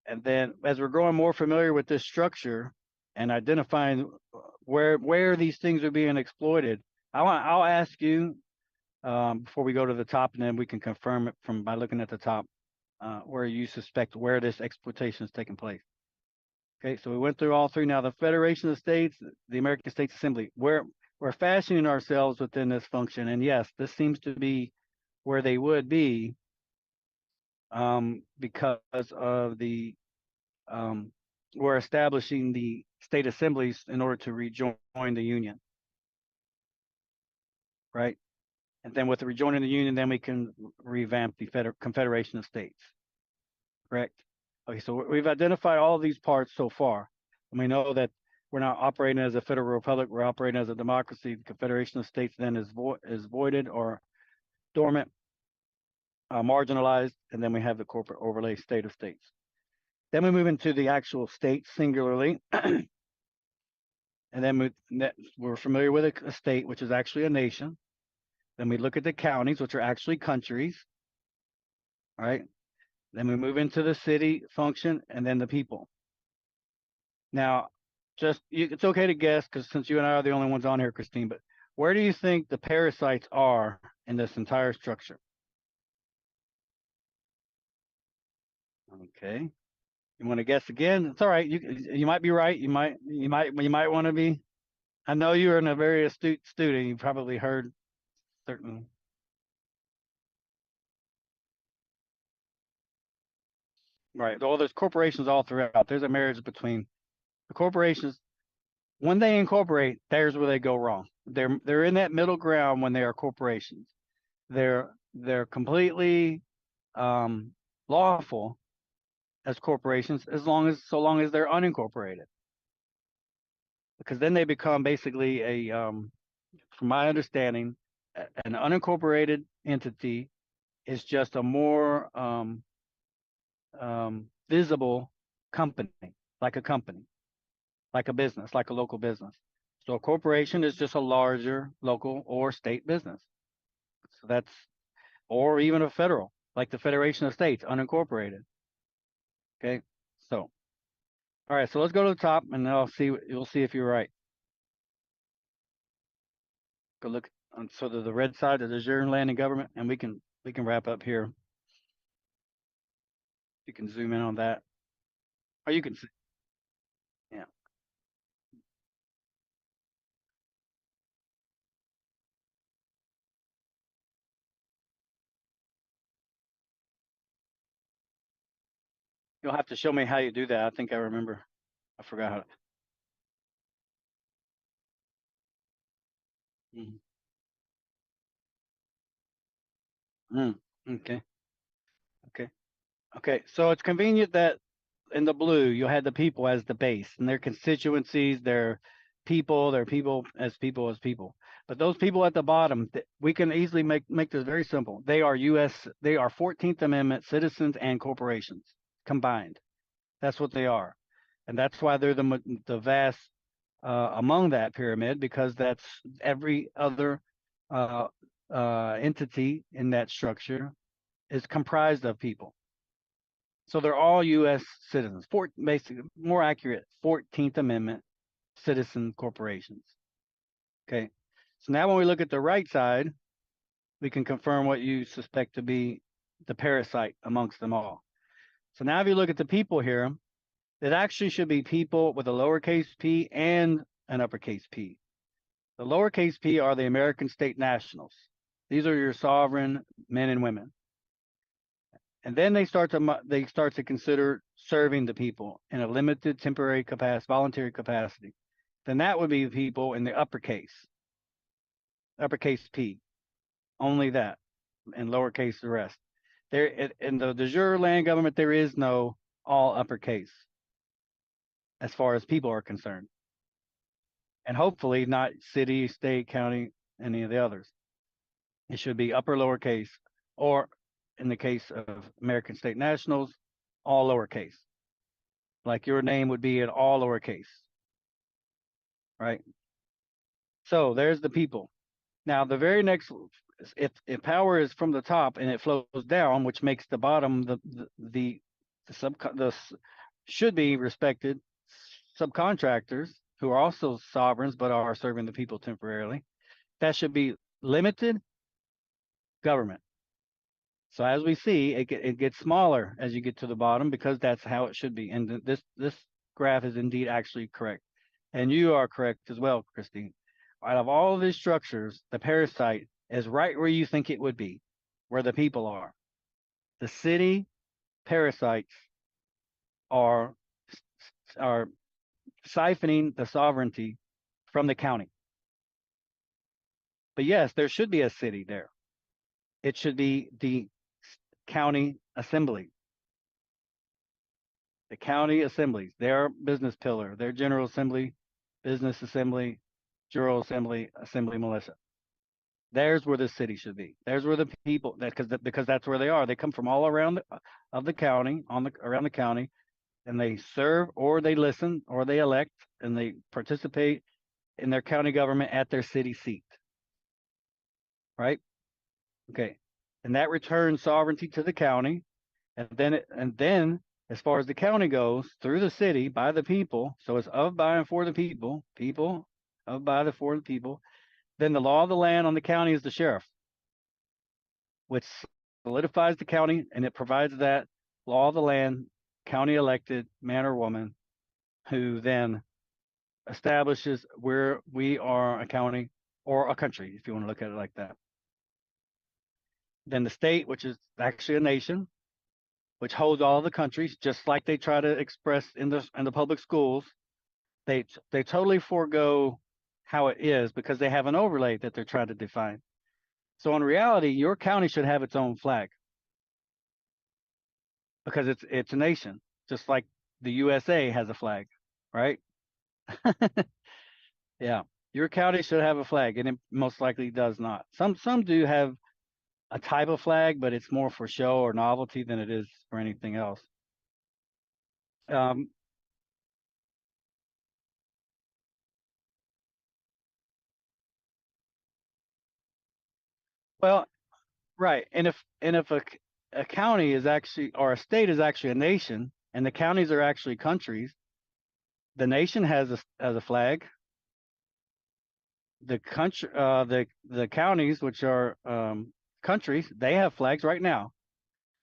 And then as we're growing more familiar with this structure and identifying where these things are being exploited, I'll ask you before we go to the top, and then we can confirm it from by looking at the top where you suspect where this exploitation is taking place. Okay, so we went through all three. Now the Federation of States, the American States Assembly, we're fashioning ourselves within this function, and yes, this seems to be where they would be because of the we're establishing the state assemblies in order to rejoin the union, right? And then with the rejoining the union, then we can revamp the Confederation of States, correct? Okay, so we've identified all of these parts so far, and we know that we're not operating as a federal republic, we're operating as a democracy. The Confederation of States then is voided or dormant, marginalized, and then we have the corporate overlay state of states. Then we move into the actual states singularly, and then we're familiar with a state, which is actually a nation. Then we look at the counties, which are actually countries, all right? Then we move into the city function, and then the people. Now, it's okay to guess, because since you and I are the only ones on here, Christine, but where do you think the parasites are in this entire structure? Okay. You want to guess again? It's all right. You might be right. You might want to be. I know you're a very astute student. You probably heard certain. Right. Well, there's corporations all throughout. There's a marriage between the corporations. When they incorporate, there's where they go wrong. They're in that middle ground when they are corporations. They're completely lawful as corporations so long as they're unincorporated. Because then they become basically from my understanding, an unincorporated entity is just a more visible company, like a business, like a local business. So a corporation is just a larger local or state business. So that's, or even a federal, like the Federation of States, unincorporated. Okay, so, all right, so let's go to the top, and you'll see if you're right. Go look on sort of the red side of the Jure land and government, and we can wrap up here. You can zoom in on that, or you can see. Yeah. You'll have to show me how you do that. I think I remember. I forgot how to. Mm. Mm. Okay. Okay. Okay. So it's convenient that in the blue you had the people as the base and their constituencies, their people as people as people. But those people at the bottom, we can easily make this very simple. They are They are 14th Amendment citizens and corporations combined. That's what they are, and that's why they're the vast among that pyramid, because that's every other uh, entity in that structure is comprised of people. So they're all U.S. citizens. Basically, more accurate, 14th Amendment citizen corporations. Okay. So now when we look at the right side, we can confirm what you suspect to be the parasite amongst them all. So now if you look at the people here, it actually should be people with a lowercase p and an uppercase P. The lowercase p are the American state nationals. These are your sovereign men and women. And then they start to consider serving the people in a limited temporary capacity, voluntary capacity. Then that would be people in the uppercase P, only that. and lowercase the rest. There in the de jure land government, there is no all uppercase as far as people are concerned, and hopefully not city, state, county, any of the others. It should be upper lowercase, or in the case of American state nationals, all lowercase. Like your name would be in all lowercase, right? So there's the people. Now the very next, if power is from the top and it flows down, which makes the bottom the should be respected subcontractors who are also sovereigns but are serving the people temporarily. That should be limited government. So as we see, it gets smaller as you get to the bottom because that's how it should be. And this graph is indeed actually correct. And you are correct as well, Christine. Out of all of these structures, the parasite is right where you think it would be, where the people are. The city parasites are siphoning the sovereignty from the county. But yes, there should be a city there. It should be the county assembly. The county assemblies, their business pillar, their general assembly, business assembly, jural assembly, assembly militia. There's where the city should be. There's where the people, because that's where they are. They come from all around of the county, around the county, and they serve or they listen or they elect and they participate in their county government at their city seat. Right? Okay. And that returns sovereignty to the county. And then as far as the county goes, through the city by the people, so it's of, by, and for the people, of, by, the, for the people. Then the law of the land on the county is the sheriff, which solidifies the county, and it provides that law of the land, county elected man or woman, who then establishes where we are a county or a country, if you want to look at it like that. Then the state, which is actually a nation, which holds all the countries, just like they try to express in the public schools. They totally forego how it is because they have an overlay that they're trying to define. So in reality, your county should have its own flag because it's a nation, just like the USA has a flag, right? Yeah, your county should have a flag, and it most likely does not. Some do have a type of flag, but it's more for show or novelty than it is for anything else. Well, right, and if a county is actually, or a state is actually a nation, and the counties are actually countries, the nation has a flag. The country, the counties, which are countries, they have flags right now.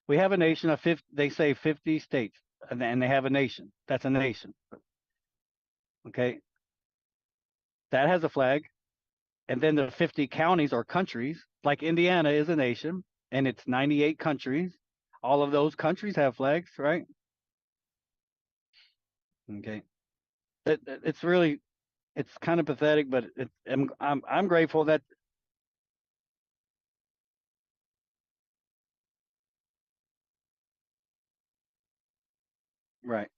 We have a nation of 50, they say 50 states, and they have a nation. That's a nation. Okay, that has a flag, and then the 50 counties or countries, like Indiana is a nation, and it's 98 countries. All of those countries have flags, right? Okay, it's really, it's kind of pathetic, but I'm grateful that. Right.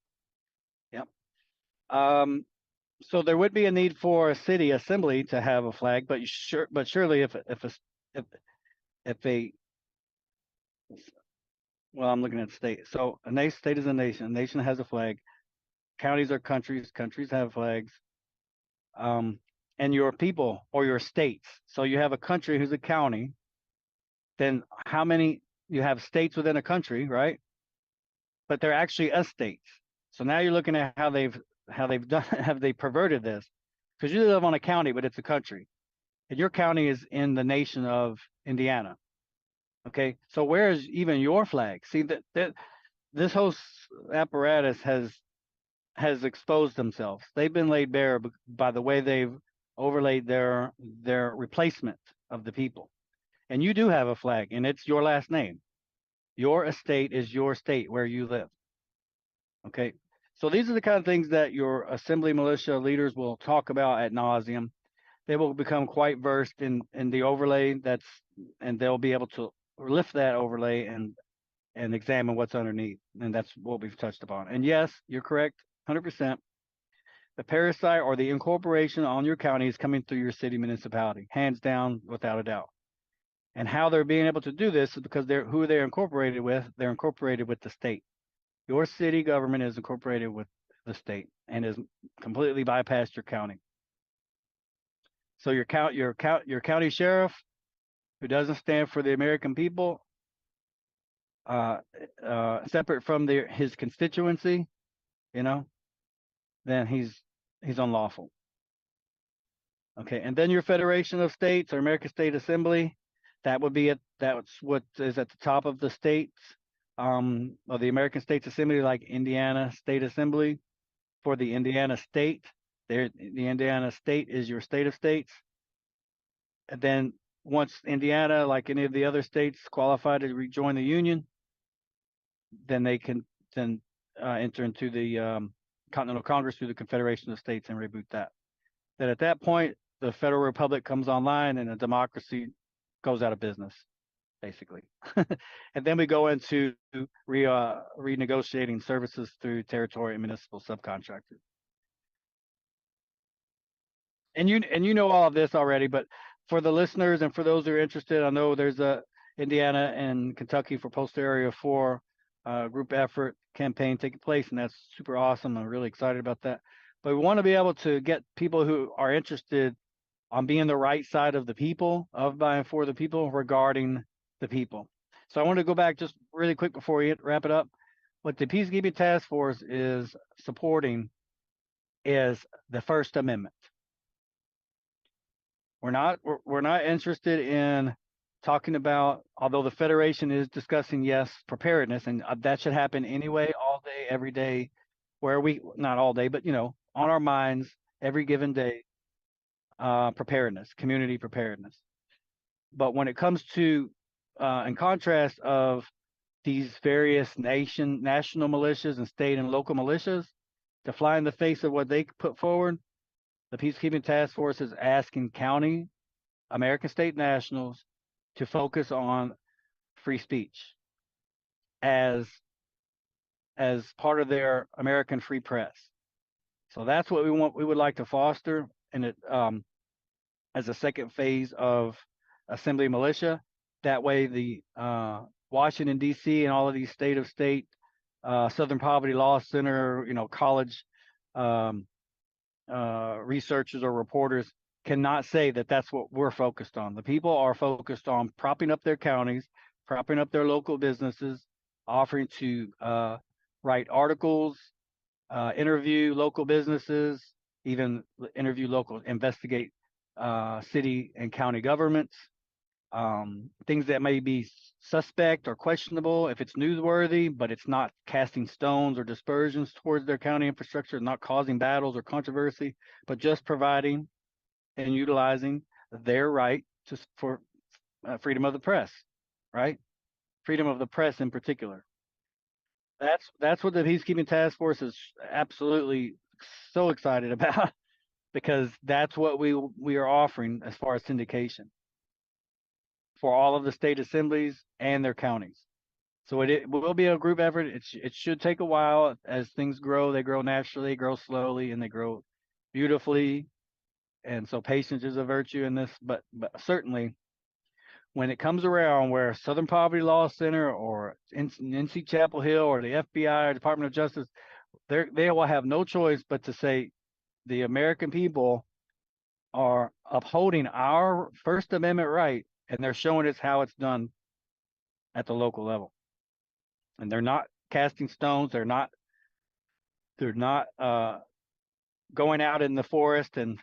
Yep. So there would be a need for a city assembly to have a flag, but surely if a well, I'm looking at state. So a state is a nation. A nation has a flag. Counties are countries. Countries have flags. And your people or your states. So you have a country who's a county. Then how many you have states within a country, right? But they're actually a states. So now you're looking at how they've done have they perverted this, because you live on a county, but it's a country, and your county is in the nation of Indiana. Okay, so where is even your flag? See that this whole apparatus has exposed themselves. They've been laid bare by the way they've overlaid their replacement of the people. And you do have a flag, and it's your last name. Your estate is your state where you live. Okay, so these are the kind of things that your assembly militia leaders will talk about ad nauseum. They will become quite versed in the overlay and they'll be able to lift that overlay and examine what's underneath. And that's what we've touched upon. And yes, you're correct, 100%. The parasite or the incorporation on your county is coming through your city municipality, hands down, without a doubt. And how they're being able to do this is because they're incorporated with. They're incorporated with the state. Your city government is incorporated with the state and is completely bypassed your county. So your county sheriff, who doesn't stand for the American people, separate from his constituency, then he's unlawful. Okay, and then your Federation of States or American State Assembly, that's what is at the top of the states, of the American States Assembly, like Indiana State Assembly. For the Indiana state, the Indiana state is your state of states. And then once Indiana, like any of the other states, qualify to rejoin the union, then they can enter into the Continental Congress through the Confederation of States and reboot that. Then at that point, the Federal Republic comes online and a democracy goes out of business, basically. And then we go into renegotiating services through territory and municipal subcontractors. And you know all of this already, but for the listeners and for those who are interested, I know there's a Indiana and Kentucky for Postal Area 4 group effort campaign taking place, and that's super awesome. I'm really excited about that. But we want to be able to get people who are interested on being the right side of the people, of by and for the people, regarding the people. So I want to go back just really quick before we wrap it up. What the Peacekeeping Task Force is supporting is the First Amendment. We're not interested in talking about, although the Federation is discussing, yes, preparedness, and that should happen anyway, all day, every day, not all day, but on our minds every given day, preparedness, community preparedness. But when it comes to, in contrast of these various national militias and state and local militias, to fly in the face of what they put forward, the Peacekeeping Task Force is asking county, American state nationals to focus on free speech as part of their American free press. So that's what we would like to foster, and it as a second phase of Assembly Militia. That way the Washington, D.C. and all of these state of state, Southern Poverty Law Center, college researchers or reporters cannot say that that's what we're focused on. The people are focused on propping up their counties, propping up their local businesses, offering to write articles, interview local businesses, even investigate city and county governments, things that may be suspect or questionable if it's newsworthy, but it's not casting stones or dispersions towards their county infrastructure, not causing battles or controversy, but just providing and utilizing their right for freedom of the press, right? Freedom of the press in particular. That's what the Peacekeeping Task Force is absolutely so excited about, because that's what we are offering as far as syndication for all of the state assemblies and their counties. So it will be a group effort. It should take a while. As things grow, they grow naturally, grow slowly, and they grow beautifully. And so patience is a virtue in this, but certainly when it comes around where Southern Poverty Law Center or NC Chapel Hill or the FBI or Department of Justice, they will have no choice but to say the American people are upholding our First Amendment right, and they're showing us how it's done at the local level. And they're not casting stones. They're not going out in the forest and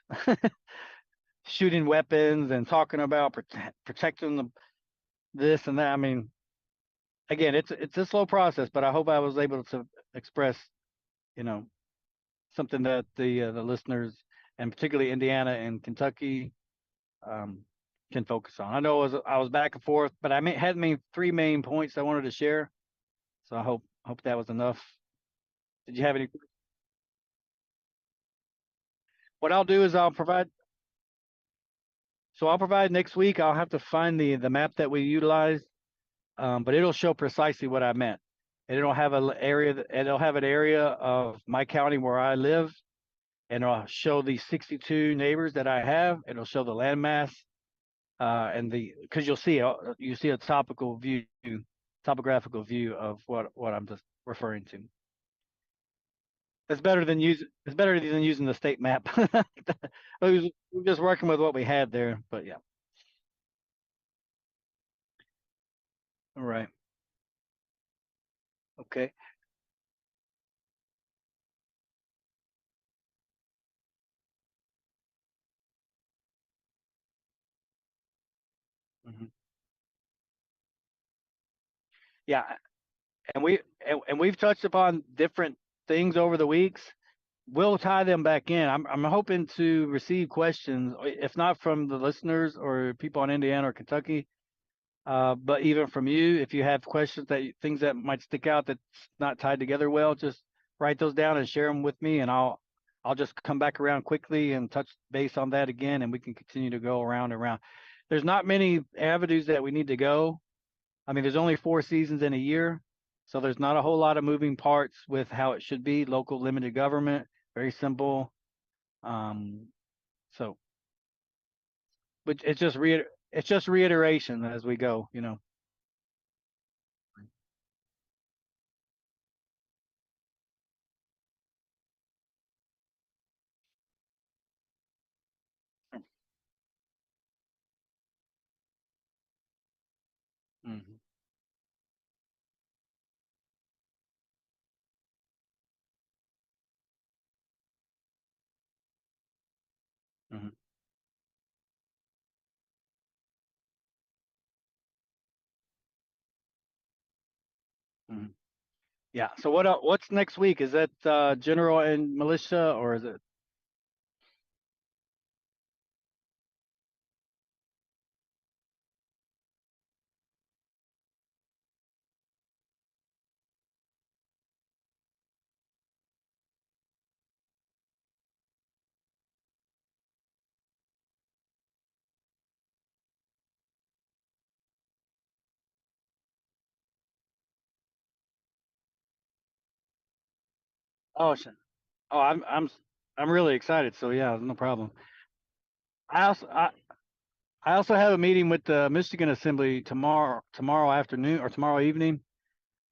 shooting weapons and talking about protecting this and that. I mean, again, it's a slow process, but I hope I was able to express, something that the listeners, and particularly Indiana and Kentucky, can focus on. I know I was back and forth, but I had three main points I wanted to share. So I hope that was enough. Did you have any? What I'll do is I'll provide next week. I'll have to find the map that we utilized but it'll show precisely what I meant. And it'll have it'll have an area of my county where I live, and it'll show the 62 neighbors that I have. It'll show the landmass, and because you see a topographical view of what I'm just referring to. It's better than using the state map. We're just working with what we had there, but yeah. All right. Okay. Hmm. Yeah, and we've touched upon different things over the weeks. We'll tie them back in. I'm hoping to receive questions, if not from the listeners or people in Indiana or Kentucky, but even from you, if you have questions things that might stick out that's not tied together well, just write those down and share them with me, and I'll just come back around quickly and touch base on that again, and we can continue to go around and around. There's not many avenues that we need to go. I mean, there's only 4 seasons in a year, so there's not a whole lot of moving parts with how it should be. Local limited government, very simple. Um, so, but it's just reiteration as we go. You know. Hmm. Hmm. Hmm. Yeah. So what's next week? Is that general and militia, or is it? Oh, oh, I'm really excited. So yeah, no problem. I also I, I also have a meeting with the Michigan Assembly tomorrow afternoon or tomorrow evening.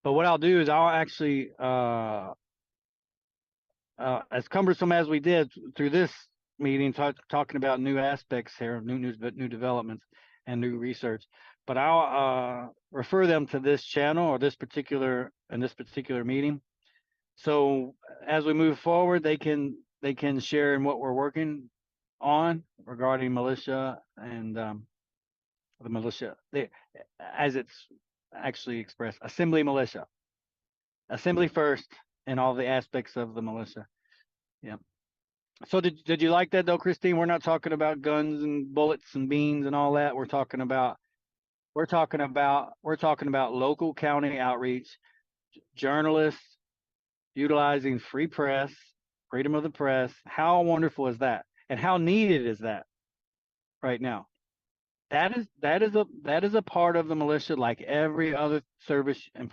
But what I'll do is I'll actually as cumbersome as we did through this meeting, talking about new aspects here, new developments, and new research. But I'll refer them to this channel or this particular meeting. So as we move forward, they can share in what we're working on regarding militia and the militia, as it's actually expressed, assembly militia, assembly first, and all the aspects of the militia. Yeah. So did you like that though, Christine? We're not talking about guns and bullets and beans and all that. We're talking about local county outreach, journalists utilizing free press, freedom of the press. How wonderful is that? And how needed is that right now? That is a part of the militia like every other service and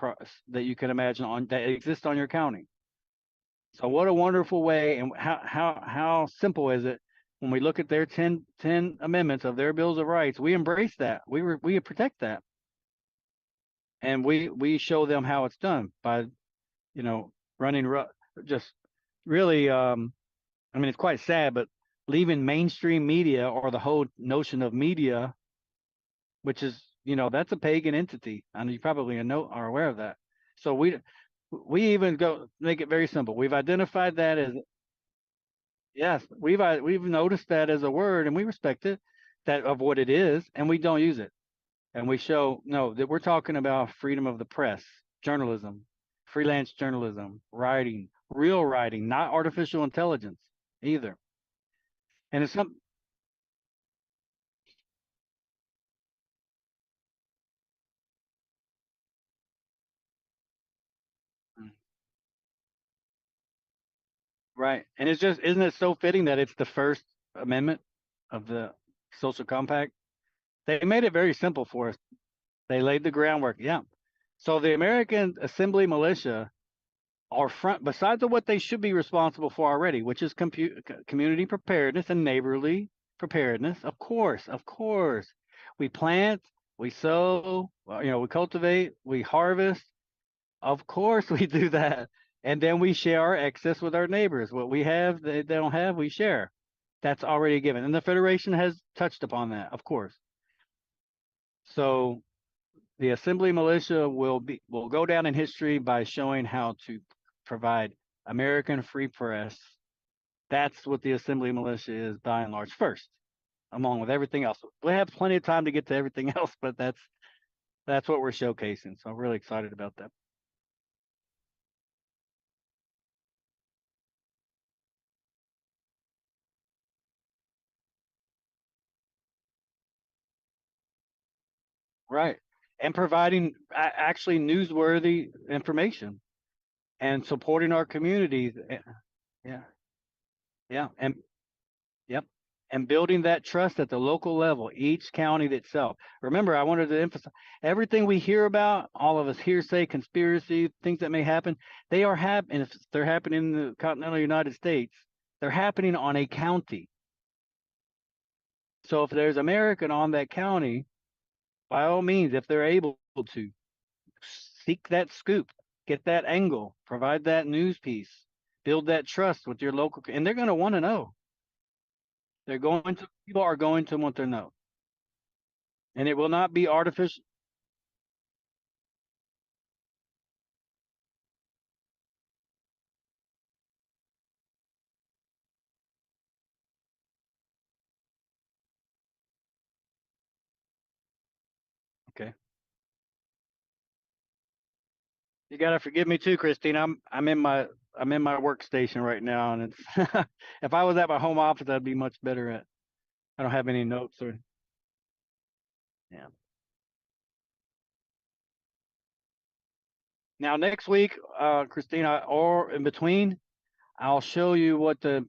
that you can imagine on that exists on your county. So what a wonderful way, and how simple is it when we look at their 10 amendments of their bills of rights? We embrace that. We protect that, and we show them how it's done by running just really. I mean, it's quite sad, but leaving mainstream media or the whole notion of media, which is that's a pagan entity, and you probably are aware of that. So we even go make it very simple. We've identified that as yes, we've noticed that as a word, and we respect it, that of what it is, and we don't use it, and we show no that we're talking about freedom of the press, journalism, freelance journalism, writing, real writing, not artificial intelligence either. And it's some right, and it's just isn't it so fitting that it's the First Amendment of the Social Compact? They made it very simple for us. They laid the groundwork. Yeah. So the American Assembly Militia are besides of what they should be responsible for already, which is community preparedness and neighborly preparedness. Of course, we plant, we sow, we cultivate, we harvest. Of course, we do that, and then we share our excess with our neighbors. What we have, they don't have, we share. That's already given, and the Federation has touched upon that, of course. So the Assembly Militia will go down in history by showing how to provide American free press. That's what the Assembly Militia is by and large first, along with everything else. We have plenty of time to get to everything else, but that's what we're showcasing. So I'm really excited about that. Right. And providing actually newsworthy information and supporting our communities. Yeah. Yeah. And yep. And building that trust at the local level, each county itself. Remember, I wanted to emphasize everything we hear about, all of us hearsay, conspiracy, things that may happen, they are happening. If they're happening in the continental United States, they're happening on a county. So if there's American on that county, by all means, if they're able to, seek that scoop, get that angle, provide that news piece, build that trust with your local, and they're going to want to know. People are going to want to know. And it will not be artificial. Okay. You gotta forgive me too, Christine. I'm in my workstation right now, and it's if I was at my home office, I'd be much better at. I don't have any notes or yeah. Now next week, Christina, or in between, I'll show you what the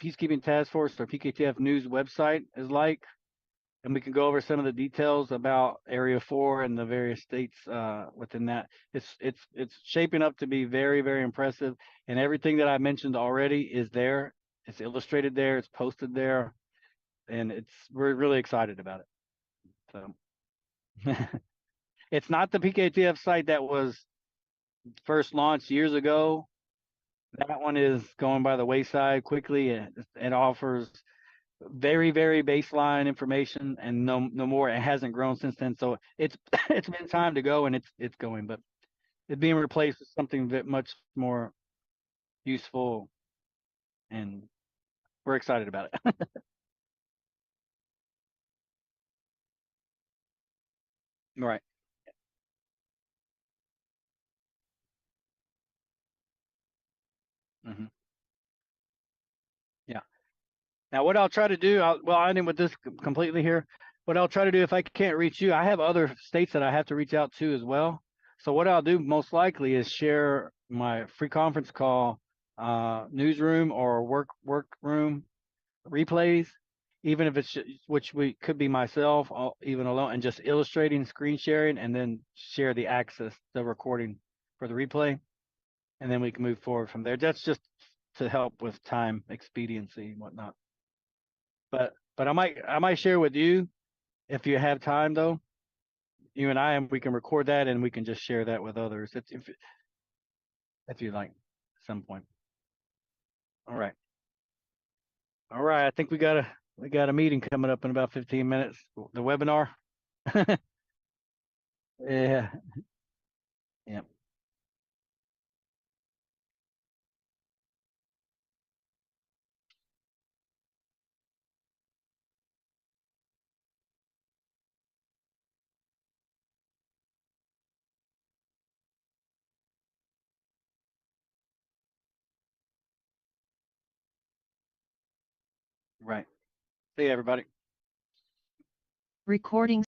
Peacekeeping Task Force or PKTF News website is like, and we can go over some of the details about Area 4 and the various states within that. It's shaping up to be very, very impressive, and everything that I mentioned already is there. It's illustrated there. It's posted there, and we're really excited about it. So it's not the PKTF site that was first launched years ago. That one is going by the wayside quickly. It offers very, very baseline information and no more. It hasn't grown since then. So it's it's been time to go, and it's going, but it's being replaced with something that much more useful, and we're excited about it. Right. Hmm. Yeah. Now, what I'll try to do, I'll end with this completely here. What I'll try to do if I can't reach you, I have other states that I have to reach out to as well. So what I'll do most likely is share my free conference call newsroom or workroom replays, even if it's which we could be myself, even alone, and just illustrating, screen sharing, and then share the access, the recording for the replay, and then we can move forward from there. That's just to help with time expediency and whatnot. But I might share with you if you have time though. You and I, and we can record that and we can just share that with others if you like at some point. All right. All right. I think we got a meeting coming up in about 15 minutes. The webinar. Yeah. Yeah. Right. See you, everybody. Recording